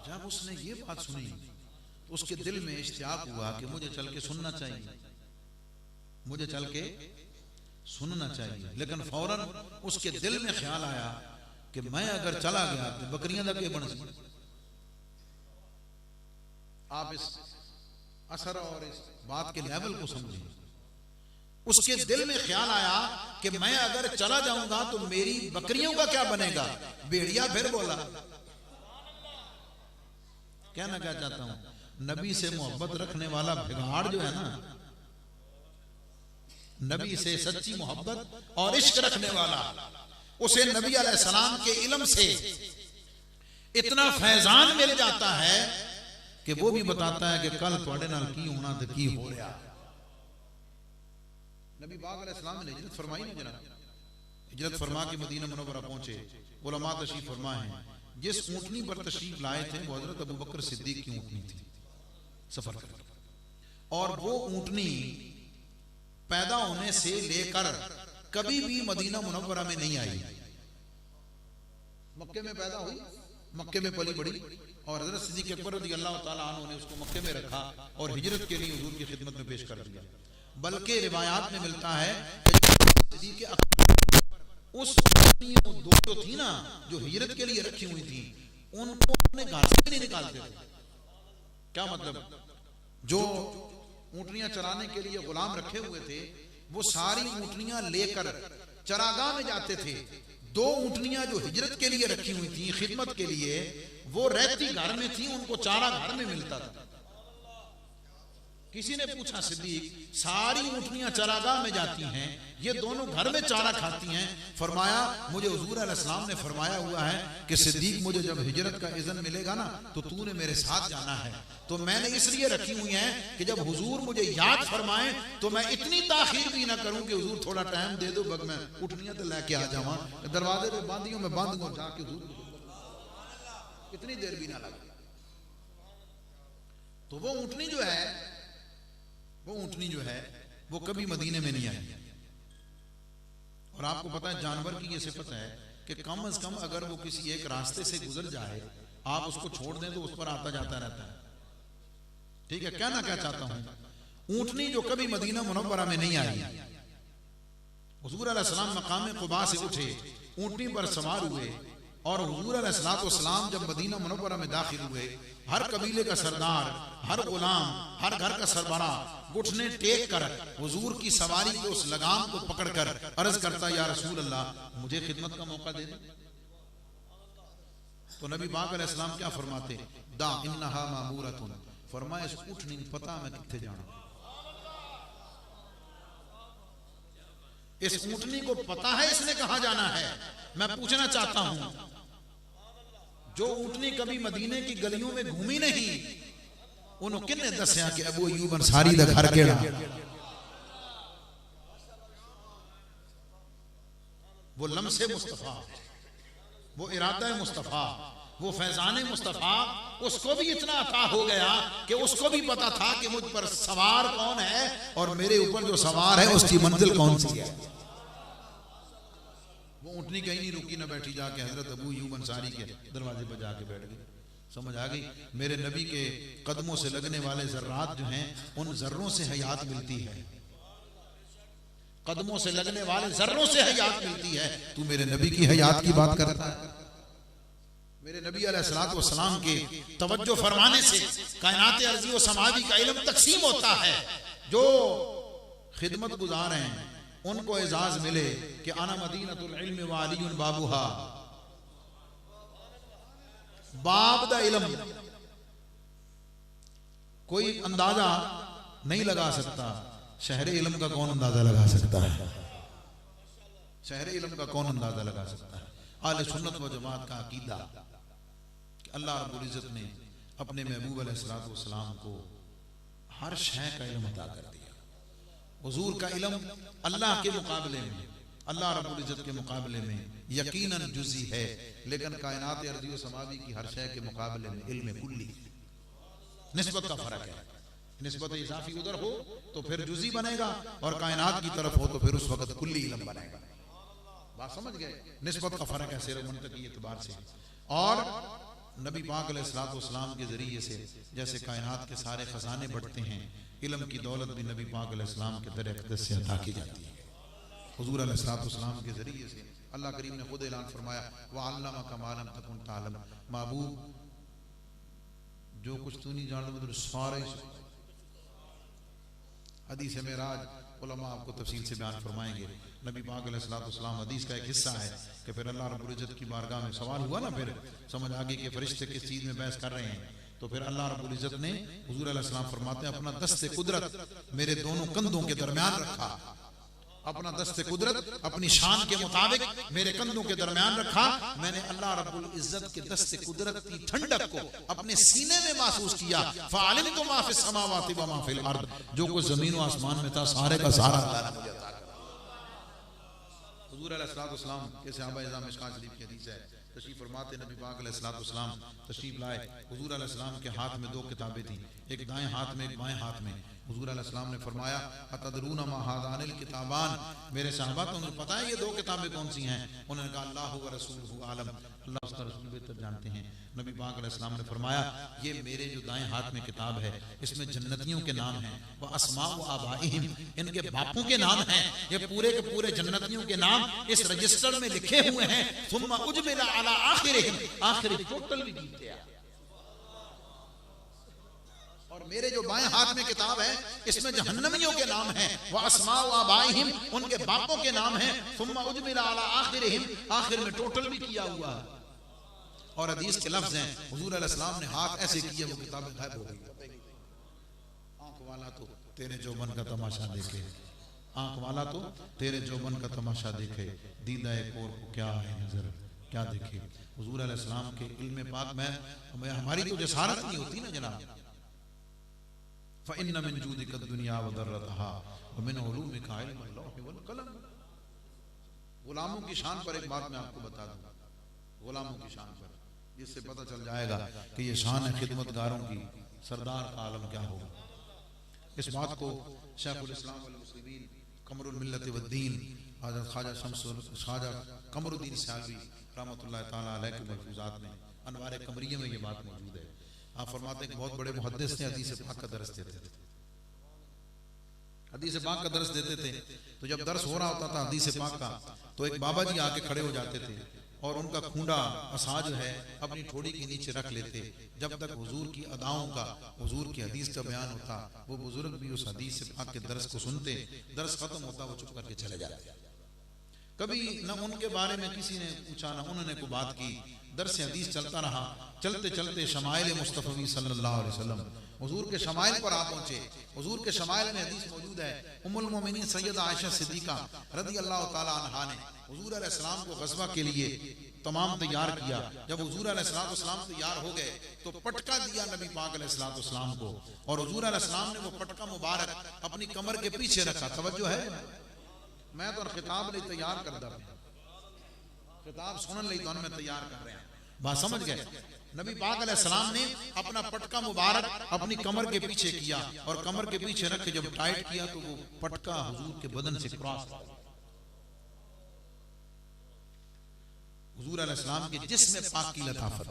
जब उसने ये बात सुनी तो उसके दिल में इश्तियाक हुआ कि मुझे चल के सुनना चाहिए, मुझे चल के सुनना चाहिए। लेकिन फौरन उसके दिल में ख्याल आया कि मैं अगर चला गया तो बकरियां दा के बन सी। आप इस असर और इस बात के लेवल को समझें। उसके दिल में ख्याल आया कि मैं अगर चला जाऊंगा तो मेरी बकरियों का क्या बनेगा। भेड़िया फिर बोला, कहना क्या चाहता हूं, नबी से मोहब्बत रखने वाला भिगाड़ जो है ना, नबी से सच्ची मोहब्बत और इश्क रखने वाला, उसे नबी अलैहिस्सलाम के इल्म से इतना फैजान मिल जाता है कि वो भी बताता है कि कल थोड़े नाल की होना तो की हो रहा। नबी पाक अलैहिस्सलाम ने हिजरत फरमाई ना जनाब, हिजरत फरमा के मदीना मुनव्वरा पहुंचे। उलमा तशरीफ फरमा है जिस ऊंटनी पर तशरीफ लाए थे वो हजरत अबू बकर सिद्दीक की ऊंटनी थी सफर कर, और वो ऊंटनी पैदा होने से लेकर कभी भी मदीना मुनव्वरा में नहीं आई। मक्के में पैदा हुई, मक्के में पली बड़ी, और हजरत सिद्दीक अकबर रज़ियल्लाहु ताला अन्हु ने उसको मक्के में रखा और हिजरत के लिए हुजूर की खिदमत में पेश कर दिया। बल्कि रिवायात में मिलता है कि सिद्दीक अकबर उस दो जो थी ना जो हिजरत के लिए रखी हुई थी उनको अपने घर से नहीं निकालते थे। क्या मतलब, जो ऊंटनियां चराने के लिए गुलाम रखे हुए थे वो सारी ऊंटनियां लेकर चरागाह में जाते थे। दो ऊंटनियां जो हिजरत के लिए रखी हुई थी खिदमत के लिए, वो रहती घर में थी, उनको चारा घर में मिलता था। किसी ने पूछा, सिद्दीक सारी ऊंटनियां चरागाह में जाती हैं, ये दोनों घर में चारा खाती हैं? फरमाया, मुझे हुजूर अलैहिस्सलाम ने फरमाया हुआ है कि सिद्दीक मुझे जब हिजरत का इज़्न मिलेगा ना तो तूने मेरे साथ जाना है। तो मैंने इसलिए रखी हुई है कि जब हुजूर मुझे याद फरमाए तो मैं इतनी ताखीर भी ना करूं कि हुजूर थोड़ा टाइम दे दो, बग मैं ऊंटनियां तो लेके आ जावा, दरवाजे पे बांधियों में बांध दो जाके, हुजूर इतनी देर भी ना लगे। तो वो ऊंटनी जो है, वो ऊंटनी जो है वो कभी मदीने में नहीं आई। और आपको पता है जानवर की ये सिफत है कि कम से कम अगर वो किसी एक रास्ते से गुजर जाए, आप उसको छोड़ दें तो उस पर आता जाता रहता है। ठीक है, कहना क्या चाहता हूं, ऊंटनी जो कभी मदीना मुनव्वरा में नहीं आई, हुजूर अलैहिस्सलाम मकाम क़ुबा से उठे, ऊंटनी पर सवार हुए, और हुजूर अलैहिस्सलाम जब मदीना मुनव्वरा में दाखिल हुए, हर कबीले का सरदार, हर गुलाम, हर घर का सरबरा घुटने टेक कर हुजूर की सवारी के उस लगाम को पकड़कर अर्ज करता, या रसूल अल्लाह मुझे खिदमत का मौका दे दे। तो नबी पाक अलैहिस्सलाम क्या फरमाते, दा इन्नहा मामूरतुन, फरमाया इस ऊँटनी पता मैं किथे जाना, इस ऊँटनी को पता है इसने कहां जाना है। मैं पूछना चाहता हूं, जो ऊँटनी कभी मदीने की गलियों में घूमी नहीं, उन्होंने किन्ने दस्या कि अबू अय्यूब अंसारी दा घर केड़ा, वो लम्से मुस्तफा, वो इरादा मुस्तफा, वो फैजान मुस्तफा, उसको भी इतना अता हो गया कि उसको भी पता था कि मुझ पर सवार कौन है और मेरे ऊपर जो सवार है उसकी मंजिल कौन सी है। वो ऊँटनी कहीं नहीं रुकी, ना बैठी, जाके हजरत अबू अय्यूब अंसारी के दरवाजे पर जाके बैठ गई। समझ आ गई, मेरे नबी के कदमों से लगने वाले जर्रात जो हैं उन जर्रों से हयात मिलती है, कदमों से लगने वाले जर्रों से हयात मिलती है। तू मेरे नबी की हयात की बात करता है। मेरे नबी अलैहिस्सलातु वस्सलाम के तवज्जो फरमाने से कायनात अर्ज़ी व समादी का इल्म तकसीम होता है। जो खिदमत गुजार हैं उनको एजाज मिले कि आना मदीनतुल इल्म व अलीयुन बाबूहा, बाब दा इल्म कोई अंदाजा नहीं लगा सकता, शहर इल्म का कौन अंदाजा लगा सकता है? शहर इल्म का कौन अंदाजा लगा सकता है? आले सुन्नत व जमात का अकीदा कि अल्लाह रब्बुल इज्जत ने अपने महबूब अलैहिस्सलातु वस्सलाम को हर शय का इल्म अता कर दिया। हुजूर का इल्म अल्लाह के मुकाबले में, अल्लाह रब्बुल इज्जत के मुकाबले में यकीनन जुज़ी है, लेकिन कायनात अर्ज़ी व समादी की हर शय के मुकाबले में इल्म कुल्ली, निस्बत का फर्क है। निस्बत इजाफी उधर हो तो फिर जुज़ी बनेगा, और कायनात की तरफ हो तो फिर उस वक्त कुल्ली इल्म बनेगा। बात समझ गए? निस्बत का फर्क है सिर्फ मुंतकी एतबार से। और नबी पाक अलैहिस्सलाम के ज़रिए से जैसे कायनात के सारे ख़जाने बढ़ते हैं, इल्म की दौलत भी नबी पाक अलैहिस्सलाम के दर अक़दस से अता की जाती है। हुज़ूर अलैहिस्सलाम के ज़रिए से अल्लाह करीम ने खुद ऐलान फरमाया, वअल्लमका मा लम तकुन तअलम, महबूब जो कुछ तू नहीं जानता मतलब सारे। हदीस मेराज उलमा आपको तफसील से बयान फरमाएंगे। नबी पाक अलैहिस्सलाम हदीस का एक हिस्सा है कि फिर अल्लाह रब्बुल इज्जत की बारगाह में सवाल हुआ ना, फिर समझ आ गई कि फरिश्ते किस चीज़ में बहस कर रहे हैं। तो फिर अल्लाह रब्बुल इज्जत ने हुजूर अलैहिस्सलाम फरमाते हैं, अपना दस्ते कुदरत मेरे दोनों कंधों के दरमियान रखा, अपना दस्ते कुदरत अपनी शान के मुताबिक मेरे कंधों के दरमियान रखा। मैंने अल्लाह रब्बुल इज्जत के दस्ते कुदरत की ठंडक को अपने सीने में महसूस किया। फ़अलिमतु मा फ़िस समावाति व मा फ़िल अर्द, जो कुछ जमीन व आसमान में था सारे का सारा अल्लाह ने मुझे अता किया। हुजूर अलैहिस्सलाम के सहाबा इज़ाम मिशकात शरीफ की हदीस है, तशरीफ फरमाते नबी पाक अलैहिस्सलाम तशरीफ लाए। हुजूर अलैहिस्सलाम के हाथ में दो किताबें थी, एक दाएं हाथ में एक बाएं हाथ में। हुजूर अलैहिस्सलाम ने फरमाया, अतदरूना मा हादानिल किताबान, मेरे सहाबा को उन्हें पता है ये दो किताबें कौन सी हैं? उन्होंने कहा अल्लाह व रसूलुहु आलम, अल्लाह उसका रसूल बेहतर जानते हैं। नबी पाक अलैहिस्सलाम ने फरमाया, ये मेरे जो दाएं हाथ में किताब है इसमें जन्नतियों के नाम हैं, व अस्मा व आबाइहिम, इनके बापों के नाम हैं। ये पूरे के पूरे जन्नतियों के नाम इस रजिस्टर में लिखे हुए हैं। सुम्मा उजमिला अला आखिरिहिम, आखिरी टोटल भी लिख दिया। और मेरे जो बाएं हाथ में किताब है इसमें जहन्नमियों के नाम हैं, व अस्मा व आबाइहिम, उनके बापों के नाम हैं। सुम्मा उजमिला अला आखिरिहिम, आखिर में टोटल भी किया हुआ है। और हदीस के लफ्ज हैं, हुजूर अलैहिस्सलाम ने हाथ ऐसे किए वो किताबें गायब हो गई। आंख वाला तो तेरे जोबन का तमाशा देखे, आंख वाला तो तेरे जोबन का तमाशा देखे, दीदा एक और को क्या है नजर क्या देखे। हुजूर अलैहिस्सलाम के इल्म पाक में हमारी तो जसारत नहीं होती ना जनाब। फ़इन्न मिन जूदिका दुनिया व दर्रतहा व मिन उलूमिका इल्मुल लौह वल कलम। गुलामों की शान पर एक बात मैं आपको बता दूं, गुलामों की शान पर, जिससे पता चल जाएगा कि ये शान है खिदमतगारों की, सरदार का आलम क्या होगा। इस बात को शेखुल इस्लाम वल मुस्लिमीन कमरुल मिल्लत व दीन हज़रत ख्वाजा कमरुद्दीन सालवी रहमतुल्लाह ताला अलैह के महफूजात में अनवार कमरिया में ये बात मौजूद है। आप फरमाते हैं कि बहुत बड़े मुहद्दिस ने हदीस पाक का दर्स देते थे, हदीस पाक का दर्स देते थे। तो जब दर्स हो रहा होता था हदीस पाक का, तो एक बाबा जी आके खड़े हो जाते थे और उनका खूंडा असा जो है अपनी ठोड़ी के नीचे रख लेते। जब तक हुजूर की अदाओं का, हुजूर की हदीस का बयान होता, वो बुजुर्ग भी उस हदीस पाक के दर्स को सुनते। दर्स खत्म होता वो चुप करके चले जाते। कभी न उनके बारे में किसी ने पूछा, न उन्होंने कोई बात की। दर्स हदीस चलता रहा। चलते चलते शमाइल मुस्तफ़ी सल्लल्लाहु अलैहि वसल्लम, हुजूर के शमाइल पर आप पहुंचे। हुजूर के शमाइल में हदीस मौजूद है, उम्मुल मोमिनीन सैयदा आयशा सिद्दीका रज़ियल्लाहु ताला अन्हा ने हुजूर अलैहिस्सलाम को गज़वा के लिए तमाम तैयार किया। जब हुजूर अलैहिस्सलाम तैयार हो गए तो पटका दिया नबी पाक अलैहिस्सलाम को, और हुजूर अलैहिस्सलाम ने वो पटका मुबारक अपनी कमर के पीछे रखा। तवज्जो है, मैं तो खिताब नहीं तैयार कर दर, खिताब सुनने लई तो मैं तैयार कर रहे हैं। बात समझ गए? नबी पाक अलैहिस्सलाम ने अपना पटका मुबारक अपनी कमर के पीछे किया, और कमर के पीछे रख के जब टाइट किया तो वो पटका हुजूर के बदन से क्रॉस, हुजूर अलैहिस्सलाम के जिस्म पाक की लताफत,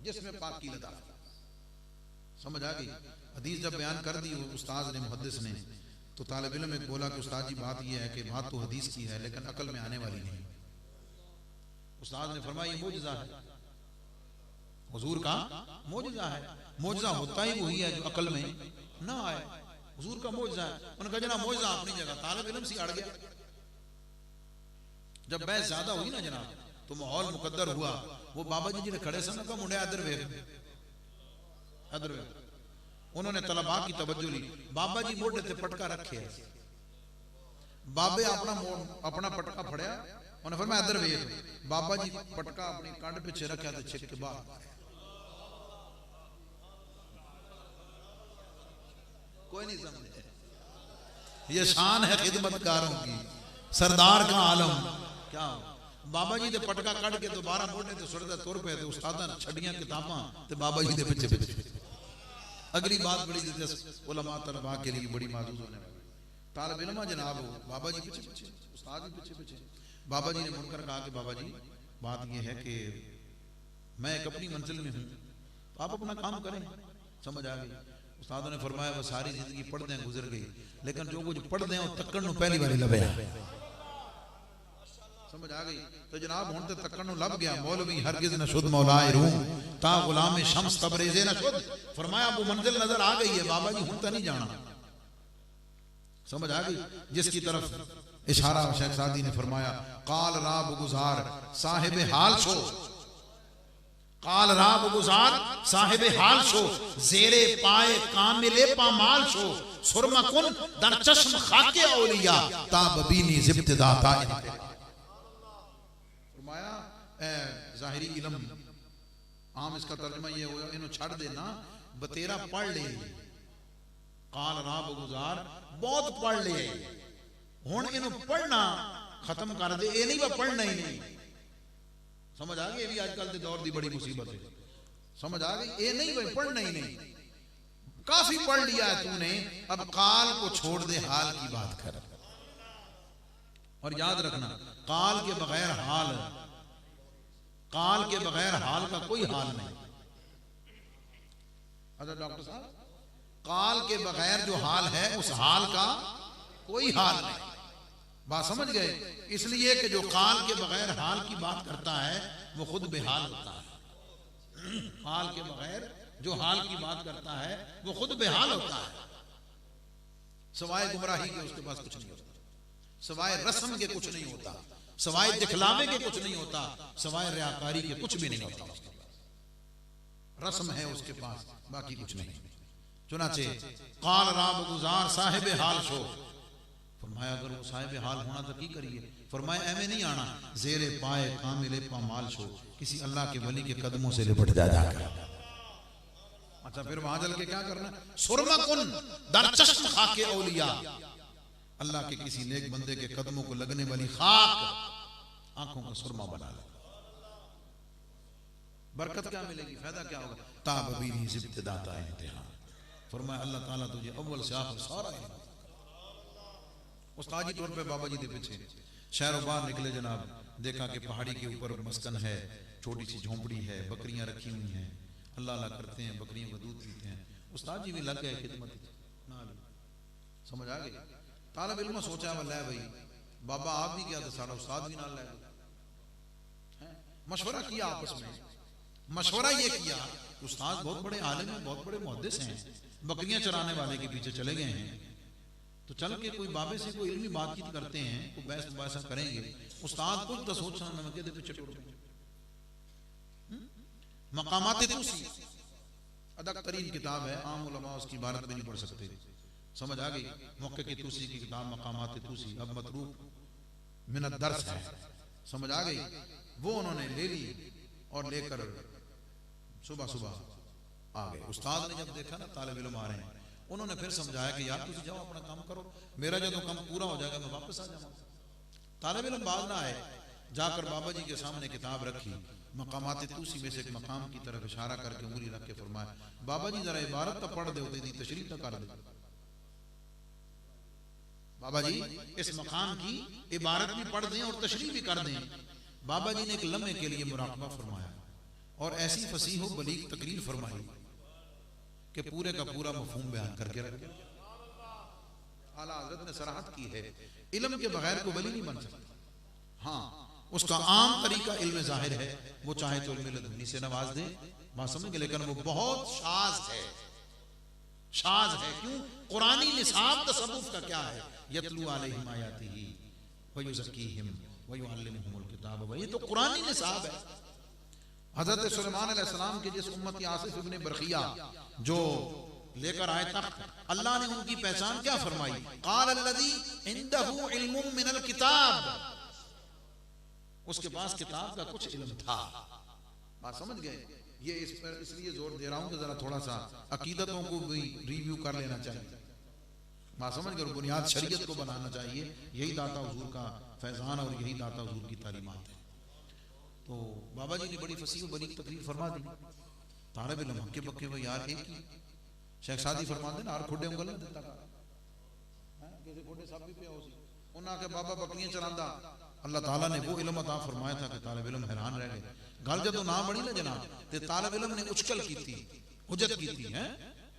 जिस्म पाक की लताफत समझ आ गई। हदीस जब बयान कर दी उस्ताद ने, मुहद्दिस ने, तो तालिब इल्म में बोला कि उस्ताद जी बात यह है कि बात तो हदीस की है लेकिन अकल में आने वाली नहीं। उस्ताद ने फरमाया ये मौजज़ा है, हुजूर का मौजज़ा है। मौजज़ा होता ही वही है जो अकल में ना आए, हुजूर का मौजज़ा है। उन्होंने कहा जनाब मौजज़ा अपनी जगह, तालिब इल्म से अड़ गया। जब बहस ज्यादा हुई ना जनाब, तो माहौल मुकद्दर हुआ। वो बाबा जी ने खड़े सन का मुंडे अदर वे, उन्होंने तलबा की तवज्जो ली। बाबा जी मोढ़े ते पटका रखे, बाबे अपना पटका फड़िया, उन्हें फिर मैं अदर वे, बाबा जी पटका अपनी कंड पीछे रखा तो छिक के बाहर। कोई नहीं समझे, ये शान है खिदमतकारों की, सरदार का आलम क्या। बाबा जी ने पटका कट के दोबारा मोड़ने तो सुरदा तुर पे उस्तादा छड़ियां किताबां ते बाबा जी दे पीछे पीछे। अगली बात बड़ी दिलचस्प, उलमा तलबा के लिए बड़ी माजूज होने वाली। तालिब इल्म जनाब हो, बाबा जी पीछे पीछे, उस्ताद भी पीछे पीछे। बाबा जी ने मुड़कर कहा कि बाबा जी बात यह है कि मैं एक अपनी मंजिल में हूँ, तो आप अपना काम करें। समझ आ गई। उस्तादों ने फरमाया वो सारी जिंदगी पढ़दे गुजर गई, लेकिन जो कुछ पढ़दे तक्कण नूं पहली बारी लभया। समझ आ गई। तो जनाब हुण ते तक्कण नूं लभ गया। मौलवी हरगिज न शुद्ध मौलाए रूह ता गुलाम शम्स तबरेज़े न शुद्ध। फरमाया वो मंजिल नजर आ गई है बाबा जी, हुण तो नहीं जाना। समझ आ गई। जिसकी तरफ इशारा शेख सादी ने फरमाया काल राब गुजार साहिब हाल शो, काल राब गुजार साहिब हाल शो, जेरे पाए कामिले पामाल शो, सुरमा कुन दर चश्म खाके औलिया ता बबीनी ज़िब्तिदा ता। फरमाया ज़ाहिरी इल्म आम इसका तर्जुमा ये हुआ इन्हों छड़ देना बतेरा पढ़ ले। काल राब गुजार बहुत पढ़ ले, हुण इन्हों पढ़ना खत्म कर दे। ये नहीं पढ़ना ही नहीं। समझ आ गई। ये भी आजकल के दौर की बड़ी मुसीबत है। समझ आ गई। ये नहीं भाई पढ़ना ही नहीं, काफी पढ़ लिया है तूने, अब काल को छोड़ दे, हाल की बात कर। और याद रखना काल के बगैर हाल, काल के बगैर हाल का कोई हाल नहीं। अच्छा डॉक्टर साहब, काल के बगैर जो हाल है उस हाल का कोई हाल नहीं। बात समझ गए। इसलिए कि जो काल के बगैर हाल की बात करता है वो खुद बेहाल होता है। काल के बगैर जो हाल की बात करता है वो खुद बेहाल होता है। सवाए गुमराही के उसके पास कुछ नहीं होता, सवाए रस्म के कुछ नहीं होता, सवाए दिखलावे के कुछ नहीं होता, सवाए रियाकारी के कुछ भी नहीं होता उसके पास। रस्म है उसके पास, बाकी कुछ नहीं। चुनाचे काल राब गुजार साहिब हाल शो। फरमाया अगर वो साहिब हाल होना तो की करिए। फरमाया एवं नहीं आना, जेरे पाए कामिले पामाल शो, किसी अल्लाह के वली के कदमों से लिपट जाकर। अच्छा फिर वहां चल के क्या करना? सुरमा कुन दर चश्म खाके औलिया, अल्लाह के किसी नेक बंदे के कदमों को लगने वाली खाक आंखों का सुरमा बना ले। बरकत क्या मिलेगी, फायदा क्या होगा? ताबीनी इब्तिदाता इंतहा। फरमाया अल्लाह ताला तुझे अव्वल से आखिर सारा है। उस्तादी तौर पे बाबा जी के पीछे शहरों बाहर निकले जनाब, देखा कि पहाड़ी के ऊपर मस्कन है, छोटी सी झोंपड़ी है, बकरियां रखी हुई हैं, अल्लाह अल्लाह करते हैं, बकरियों का दूध पीते हैं। उस्ताद जी भी लग गए खिदमत ना। समझ आ गई। तालिब इल्म सोचा वल्लाह भाई बाबा आप भी क्या तो सारा उस्ताद भी ना ले गए। मशवरा किया आपस में, मशवरा ये किया उस्ताद बहुत बड़े आलिम हैं, बहुत बड़े मुहद्दिस हैं, बकरियां चराने वाले के पीछे चले गए हैं, तो चल के कोई बाबे से कोई इल्मी बातचीत करते हैं, कोई बहस मुबासा करेंगे। उस्ताद कुछ तो सोचना मैं के पीछे टूट गए। मकामात तूसी अदक तरीन किताब है, आम उलमा उसकी इबारत भी नहीं पढ़ सकते। समझ आ गई। मौके की तूसी की किताब मकामात तूसी अब मतरूक मिनत दर्स है। समझ आ गई। वो उन्होंने ले ली और लेकर सुबह सुबह आ गए। उस्ताद ने जब देखा ना तालिब इल्म आ रहे हैं, उन्होंने फिर समझाया कि यार तुम जाओ अपना काम करो, मेरा जब काम पूरा हो जाएगा मैं वापस आ जाऊंगा। तालिब इल्म बाद ना आए, जाकर बाबा जी के सामने किताब रखी, मकामात तूसी में से एक मकाम की तरफ इशारा करके उंगली रख के फरमाया बाबा जी जरा इबारत तो पढ़ दे, दी तशरीफ तो कर दे। बाबा जी इस मकाम की इबारत भी पढ़ दें और तशरीफ भी कर दें। बाबा जी ने एक लम्हे के लिए मुराकबा फरमाया और ऐसी फसीह व बलीग तकरीर फरमाई कि पूरे का पूरा मफहूम बयान करके रख दिया। आला हज़रत ने सराहत की है इल्म के बगैर को वली नहीं बन सकता। हाँ उसका आम तरीका इल्म जाहिर है, वो चाहे तो इल्म लदुनी से नवाज दे, बात समझ गए, लेकिन वो बहुत शाज है, शाज है। क्यों? कुरानी निसाब तसव्वुफ का क्या है? यतलू अलैहिम आयातिही व युज़क्कीहिम व युअल्लिमुहुमुल किताब, ये तो कुरानी निसाब है। हजरत सुलेमान अलैहिस्सलाम के जिस उम्मत आसिफ इब्न बरखिया जो लेकर आए तख्त, अल्लाह ने उनकी पहचान क्या फरमाई? क़ाल अल्लज़ी इंदहु इल्मुम मिनल किताब, उसके पास किताब का कुछ इल्म था। बात समझ गए। ये इस पर इसलिए जोर दे रहा हूं कि जरा थोड़ा सा अकीदतों को भी रिव्यू कर लेना चाहिए। बात समझ गए। बुनियाद शरीयत को बनाना चाहिए। यही दाता हुजूर का फैजान और यही दाता हुजूर की तालीमात है। तो बाबा जी ने बड़ी फसीह बड़ी तकरीर फरमा दी। तालिब इल्म हक्के बक्के वो यार एक ही शेख सादी फरमाते ना, हर खुडे उंगल देता किसी खुडे सब भी पे हो सी उन्हां के बाबा बकरियां चरांदा। अल्लाह ताला ने वो इल्म अता फरमाया था कि तालिब इल्म हैरान रह गए गल जदों ना बनी ना जनाब ते तालिब इल्म ने उछकल की थी, हुज्जत की थी, है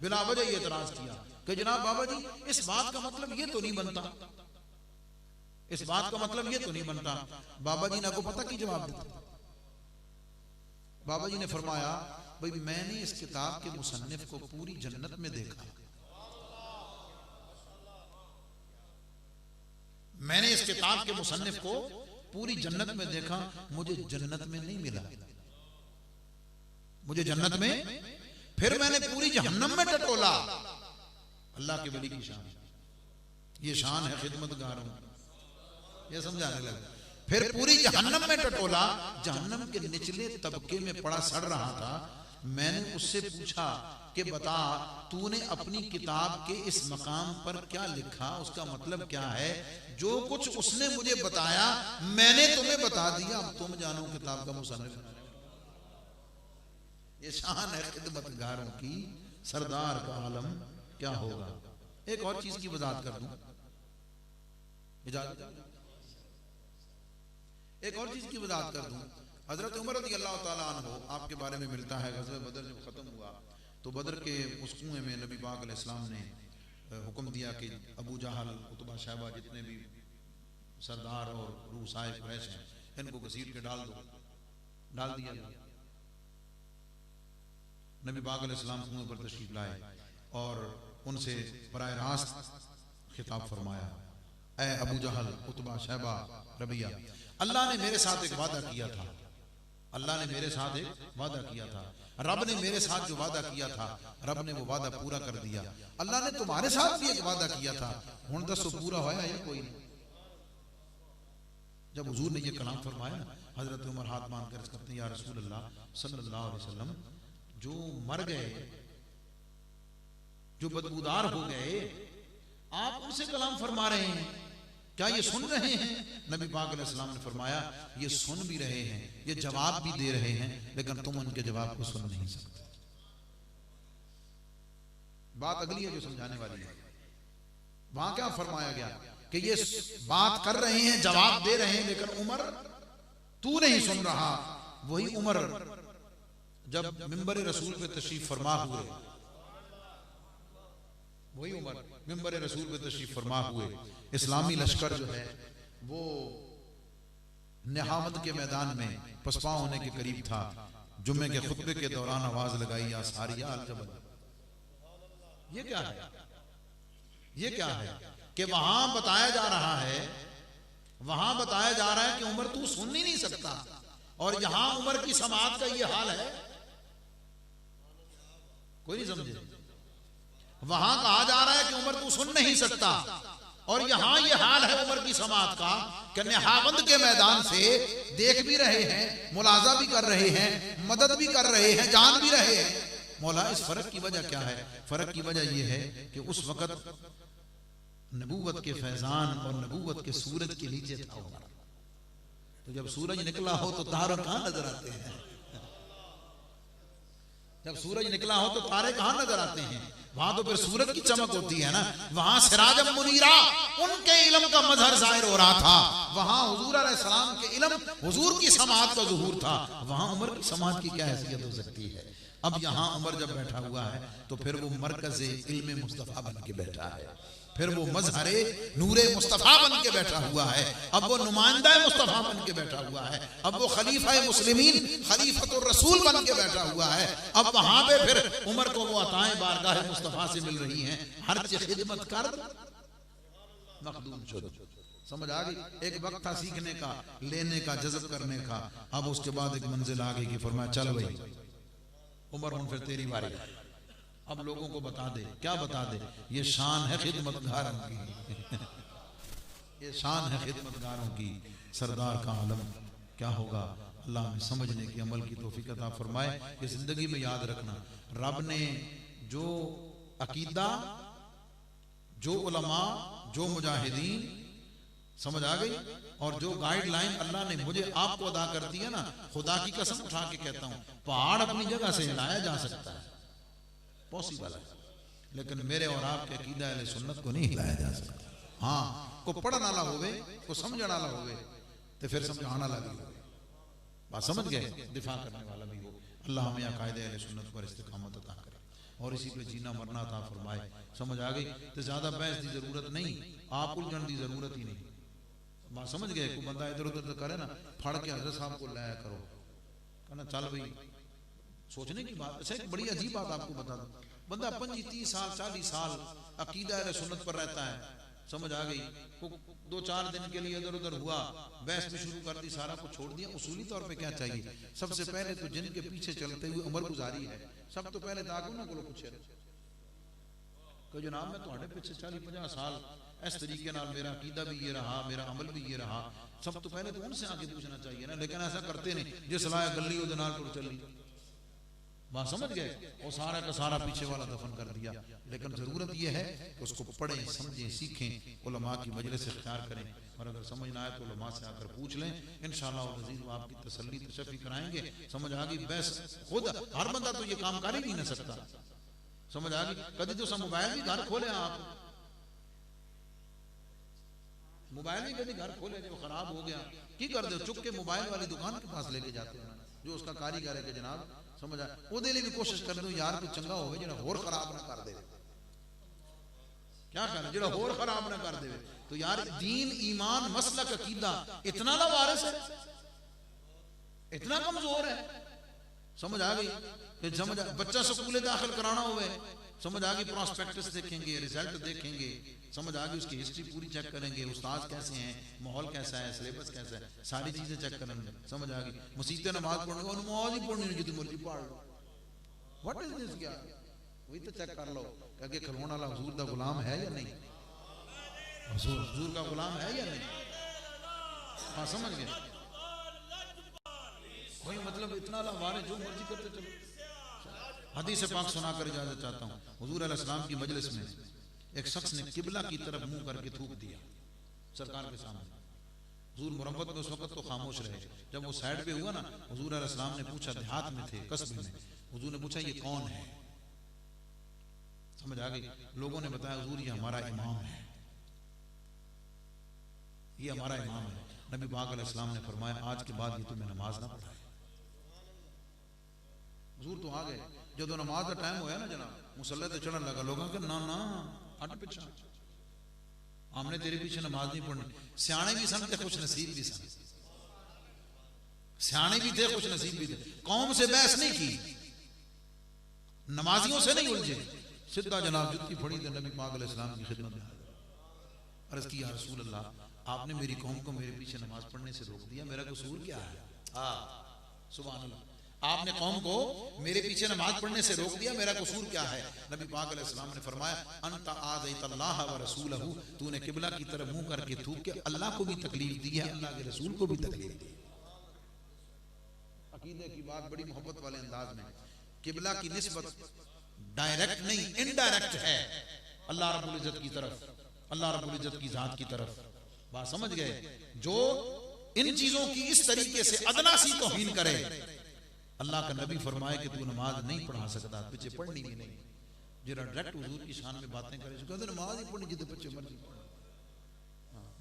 बिला वजह एतराज किया कि जनाब बाबा जी इस बात का मतलब ये तो नहीं बनता, इस बात का मतलब ये तो नहीं बनता। बाबा जी ने आपको पता की जवाब दिया? बाबा जी ने फरमाया भाई मैंने इस किताब के मुसन्निफ को पूरी जन्नत में देखा, मैंने इस किताब के मुसन्निफ को पूरी जन्नत में देखा, मुझे जन्नत में नहीं मिला, मुझे जन्नत में, फिर मैंने पूरी जहन्नम में टटोला। अल्लाह के वली की शान, ये शान है खिदमतगारों, ये समझाने लगा। फिर पूरी जहन्नम में टटोला, जहन्नम के निचले तबके में पड़ा सड़ रहा था। मैंने उससे पूछा कि बता तूने अपनी किताब के इस मकाम पर क्या लिखा, उसका मतलब क्या है? जो कुछ उसने मुझे बताया मैंने तुम्हें बता दिया, अब तुम जानो किताब का मुसन्निफ। ये शान है खिदमतगारों की, सरदार का आलम क्या होगा। एक और चीज की वजाहत कर दूं, इजाजत, एक और चीज की वजाहत कर दूं। हजरत उमर रज़ी अल्लाह ताला अन्हु आपके बारे में मिलता है, ग़ज़वा बदर जब खत्म हुआ तो बदर के उस कुएं में नबी पाक अलैहिस्सलाम ने हुक्म दिया कि अबू जहल, उतबा, शैबा, जितने भी सरदार और रूसाए कुरैश हैं, इनको घसीट के डाल दो। डाल दिया। नबी पाक अलैहिस्सलाम कुएं पर तशरीफ लाए और उनसे बराह रास्त खिताब फरमाया, ऐ अबू जहल, उतबा, शैबा, रबिया, अल्लाह ने मेरे साथ एक वादा किया था, अल्लाह ने मेरे साथ एक वादा किया था, रब ने मेरे साथ जो वादा किया था रब ने वो वादा पूरा कर दिया। अल्लाह ने तुम्हारे साथ भी एक वादा किया था, हुण दसो पूरा होया या कोई नहीं? जब हुजूर ने ये कलाम फरमाया ना, हजरत उमर हाथ बांध कर करते हैं, या रसूल अल्लाह सल्लल्लाहु अलैहि वसल्लम, जो मर गए, जो बदबूदार हो गए, आप उनसे कलाम फरमा रहे हैं, क्या ये सुन रहे हैं? नबी पाक अलैहिस्सलाम ने फरमाया ये सुन भी रहे हैं, ये जवाब भी दे रहे हैं, लेकिन तुम उनके जवाब को सुन नहीं सकते। बात अगली है जो समझाने वाली है। वहां क्या फरमाया गया कि ये बात कर रहे हैं, जवाब दे रहे हैं, लेकिन उमर तू नहीं सुन रहा। वही उमर जब मिंबर रसूल पे तशरीफ फरमा हुए, वही उमर मिंबर रसूल पे तशरीफ फरमा हुए, इस्लामी लश्कर जो है वो निहामत के मैदान में पसपा होने के करीब था। जुम्मे के खुतबे के दौरान आवाज लगाई, या सारिया अल जबल। ये क्या है? ये क्या है कि वहां बताया जा रहा है, वहां बताया जा रहा है कि उमर तू सुन ही नहीं सकता, और यहां उमर की समात का ये हाल है। कोई नहीं समझे? वहां कहा जा रहा है कि उमर तू सुन नहीं सकता, और यहां ये हाल है उमर की समात का कि निहावंद के मैदान से देख भी रहे हैं, मुलाजा भी कर रहे हैं, मदद भी कर रहे हैं, जान भी रहे हैं। मौला इस फर्क की वजह क्या है? फर्क की वजह यह है कि उस वक्त नबूवत के फैजान और नबूवत के सूरज के नीचे था उमर। तो जब सूरज निकला हो तो तारे कहां नजर आते हैं? जब सूरज निकला हो तो तारे कहां नजर आते हैं? वहां तो फिर सूरज की चमक होती है ना। वहां सिराजम मुनीरा, उनके इल्म का मजहर जाहिर हो रहा था। वहां हुजूर अलैहिस्सलाम के इल्म, हुजूर की समाअत का ज़ुहूर था। वहां उमर की समाअत की क्या हैसियत हो सकती है? अब यहां उमर जब बैठा हुआ है तो फिर वो मरकज़ इल्म मुस्तफ़ा बन के बैठा है, फिर वो मजहरे नूरे मुस्तफ़ा बन के बैठा हुआ है, अब वो नुमाइंदा मुस्तफ़ा बन के बैठा हुआ है, अब वो खलीफा मुस्लिमीन खलीफतुर रसूल बन के बैठा हुआ है। अब वहां पे फिर उमर को वो अताएं बारगाह मुस्तफ़ा से मिल रही हैं, हर चीज खिदमत कर मखदूम शुद। समझ आ गई? एक वक्त था सीखने का, लेने का, जज़ब करने का। अब उसके बाद एक मंजिल आ गई कि फरमाया चल भाई उमर हूं फिर तेरी बारी, अब लोगों को बता दे। क्या बता दे? ये शान है खिदमतगारों की, ये शान है खिदमतगारों की। सरदार का आलम क्या होगा? अल्लाह में समझने की, अमल की तौफीक अता फरमाए। ये जिंदगी में याद रखना, रब ने जो अकीदा, जो उलमा, जो मुजाहिदीन, समझ आ गई, और जो गाइडलाइन अल्लाह ने मुझे आपको अदा कर दी है ना, खुदा की कसम उठा के कहता हूं, पहाड़ अपनी जगह से हिलाया जा सकता है, पॉसिबल है, लेकिन मेरे और आपके अकीदा अहले सुन्नत को नहीं हिलाया जा सकता। हाँ, को पढ़ने वाला होवे, को समझने वाला होवे, तो फिर समझाना लगी होवे। बात समझ गए, दिफा करने वाला भी हो। अल्लाह हमें अकायदे अहले सुन्नत पर इस्तिकामत अता करे और इसी पे जीना मरना अता फरमाए। समझ आ गई? तो ज्यादा बहस की जरूरत नहीं, आप उलझन की जरूरत ही नहीं। बात समझ गए? कोई बंदा इधर उधर करे ना, फड़ के हजरत साहब को लाया करो, कहना चल भाई सोचने की बात। अच्छा एक बड़ी अजीब बात आपको बता दूं, बंदा 25-30 साल 40 साल अकीदा अहले सुन्नत पर रहता है, समझ आ गई, वो 2-4 दिन के लिए इधर उधर हुआ, बहस में शुरू कर दी, सारा कुछ छोड़ दिया। उसूली तौर पे क्या चाहिए? सबसे पहले तो जिनके पीछे चलते हुए उम्र गुजारी है, सब तो पहले दागो ना को पूछे कि जनाब मैं तुम्हारे पीछे 40-50 साल इस तरीके नाल मेरा अकीदा भी ये रहा, मेरा अमल भी ये रहा, सब तो पहले तो उनसे आगे पूछना चाहिए ना। लेकिन ऐसा करते नहीं, जिस लाया गली उहदे नाल टुर चली। बात समझ गए? और सारा का सारा पीछे वाला दफन कर दिया। लेकिन जरूरत यह है कि उसको पढ़ें, समझें, सीखें, उलमा की मजलिस से इख्तियार करें, और अगर समझ ना आए तो उलमा से आकर पूछ लें। इंशाअल्लाह अज़ीज़ वो आपकी तसल्ली तशफ़ी कराएंगे। समझ आ गई? बस खुद हर बंदा तो ये काम कर ही नहीं ना सकता। समझ आ गई? कभी तो सब मोबाइल भी घर खोले, आप मोबाइल भी कभी घर खोले जो खराब हो गया, की कर दो, चुप के मोबाइल वाली दुकान के पास लेके जाते हैं जो उसका कारीगर है कि जनाब समझ आए, ਉਹਦੇ लिए भी कोशिश कर दो यार कोई चंगा होवे ਜਿਹੜਾ ਹੋਰ खराब ना कर दे। क्या कहना, ਜਿਹੜਾ ਹੋਰ खराब ना कर दे। तो यार दीन ईमान मसलक अकीदा इतना ना वारिस है, इतना कमजोर है। समझ आ गई? कि समझ बच्चा स्कूले दाखिल कराना होवे, समझ आ गई, प्रॉस्पेक्टस देखेंगे, रिजल्ट देखेंगे, समझ आ गई, उसकी हिस्ट्री पूरी चेक करेंगे, उस्ताद कैसे हैं, माहौल कैसा है, सिलेबस कैसा है, सारी चीजें चेक करेंगे। समझ आ गई? मसीते नमाज पढ़ने को नमाज ही पढ़नी जितनी मर्जी पढ़ लो। व्हाट इज दिस यार? वही तो चेक कर लो कि खलोने वाला हुजूर का गुलाम है या नहीं, हुजूर का गुलाम है या नहीं। हाँ समझ गए? वही मतलब इतना लावारे जो मर्जी करते चलो। हदीस पाक सुनाकर इजाजत चाहता हूँ। हुजूर अलैहिस्सलाम की मजलिस में एक शख्स ने किबला की तरफ मुंह करके थूक दिया सरकार के सामने। हुजूर मुरब्बत में उस वक्त तो खामोश रहे। जब वो साइड पे हुआ ना, हुजूर अलैहिस्सलाम ने पूछा, देहात में थे, कस्बे में, हुजूर ने पूछा ये कौन है? समझ आ गई? लोगों ने बताया हुजूर ये हमारा इमाम है, ये हमारा इमाम है। नबी पाक अलैहिस्सलाम ने फरमाया आज के बाद ये तुम्हें नमाज ना पढ़ाए। हुजूर तो आ गए, जो नमाज का टाइम होया ना जनाब, मुसल्ले ते चढ़न लगा, लोगों के ना ना हट पिछा, हमने तेरे पीछे नमाज नहीं पढ़नी। सियाने भी सन, खुश नसीब भी सन, सियाने भी थे, खुश नसीब भी थे। कौम से बहस नहीं की, नमाजियों से नहीं उलझे, सीधा जनाब जुत्ती फड़ी तो नबी पाक अलैहिस्सलाम की खिदमत में अर्ज की, या रसूल अल्लाह, आपने मेरी कौम को मेरे पीछे नमाज पढ़ने से रोक दिया, मेरा कसूर क्या है? सुभान अल्लाह, आपने कौम को मेरे पीछे नमाज पढ़ने से रोक दिया, मेरा कसूर क्या है? नबी पाक अलैहिस्सलाम ने फरमाया अंता आज़ैतल्लाह व रसूलहू, तूने किबला की तरफ मुंह करके थूक के अल्लाह को भी तकलीफ दी है, अल्लाह के रसूल को भी तकलीफ दी। अकीदे की बात बड़ी मोहब्बत वाले अंदाज में, किबला की निस्बत डायरेक्ट नहीं इनडायरेक्ट है अल्लाह रब्बुल इज्जत की तरफ, अल्लाह रब्बुल इज्जत की जात की तरफ। बात समझ गए? जो इन चीजों की इस तरीके से अदना सी तौहीन करे, अल्लाह का नबी फरमाए कि तू नमाज नहीं पढ़ा सकता, पीछे पढ़नी भी नहीं। जरा डायरेक्ट हुजूर की शान में बातें करे, कहते नमाज ही पढ़नी जितने बच्चे मर्जी पढ़ो।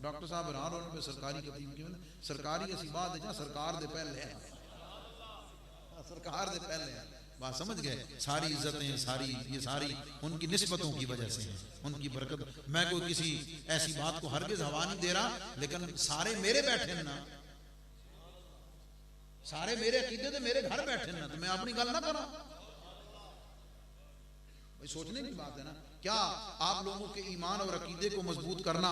डॉक्टर साहब हैरान होने पे सरकारी खतीब की सरकारी ऐसी बात है जहाँ सरकार दे पहले है, सरकार दे पहले है। बात समझ गए? सारी इज्जतें सारी ये सारी उनकी निस्बतों की वजह से हैं, उनकी बरकत। मैं कोई किसी ऐसी बात को हरगिज़ हवा नहीं दे रहा, लेकिन सारे मेरे बैठे हैं ना, सारे मेरे अकीदे थे, मेरे घर बैठे ना, तो मैं अपनी गल ना करा। भाई सोचने की बात है ना। क्या आप लोगों के ईमान और अकीदे को मजबूत करना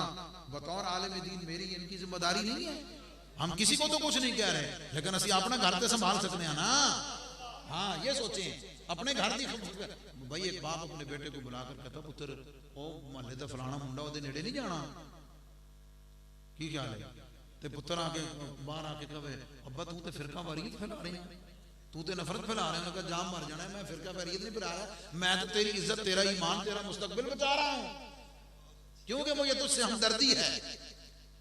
बतौर आलिम दीन मेरी इनकी जिम्मेदारी नहीं है? हम किसी को तो कुछ नहीं कह रहे, लेकिन असि अपना घर तो संभाल सकते हैं ना। हाँ ये सोचें अपने घर की। भाई एक बाप अपने बेटे को बुलाकर कहता, पुत्र ओ मोहल्ले का फलाना मुंडा ओदे नेड़े नहीं जाना, की ख्याल है? ते पुत्र आके बाहर आके कहे अब्बा तू तो फिरका वारियत फैला रहे हैं, तू तो नफरत फैला रहे हैं, जाम मर जाना है। मैं फिरका वारियत नहीं फैला रहा, मैं तो तेरी इज्जत, तेरा ईमान, तेरा मुस्तकबिल बचा रहा हूं, क्योंकि मुझे तुझसे हमदर्दी है,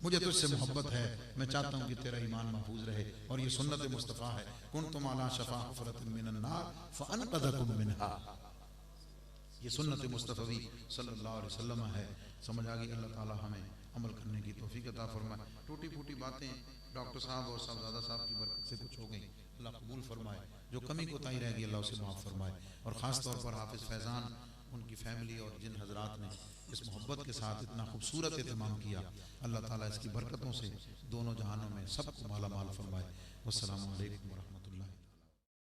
मुझे तुझसे मोहब्बत है। मैं चाहता हूं कि तेरा ईमान महफूज रहे। और ये सुन्नत मुस्तफ़ा है, कुन्तुम अला शफ़ा हुफ़रतिन मिनन नार फ़अनक़ज़कुम मिनहा, ये सुन्नत मुस्तफ़वी सल्लल्लाहु अलैहि वसल्लम है। समझ आ गई? अल्लाह ताला हमें अमल करने की तौफीक अता फरमाए। टूटी फूटी बातें डॉक्टर साहब और साहबजादा साहब की बरकत से कुछ हो गई, अल्लाह कबूल फरमाए। जो कमी कोताही रह गई अल्लाह उसे माफ़ फरमाए। और ख़ास तौर पर हाफिज़ फैज़ान, उनकी फ़ैमिली और जिन हज़रात ने इस मोहब्बत के साथ इतना खूबसूरत एहतमाम किया, अल्लाह ताला इसकी बरकतों से दोनों जहानों में सबको माला माल फरमाए। वस्सलामु अलैकुम व रहमतुल्लाह।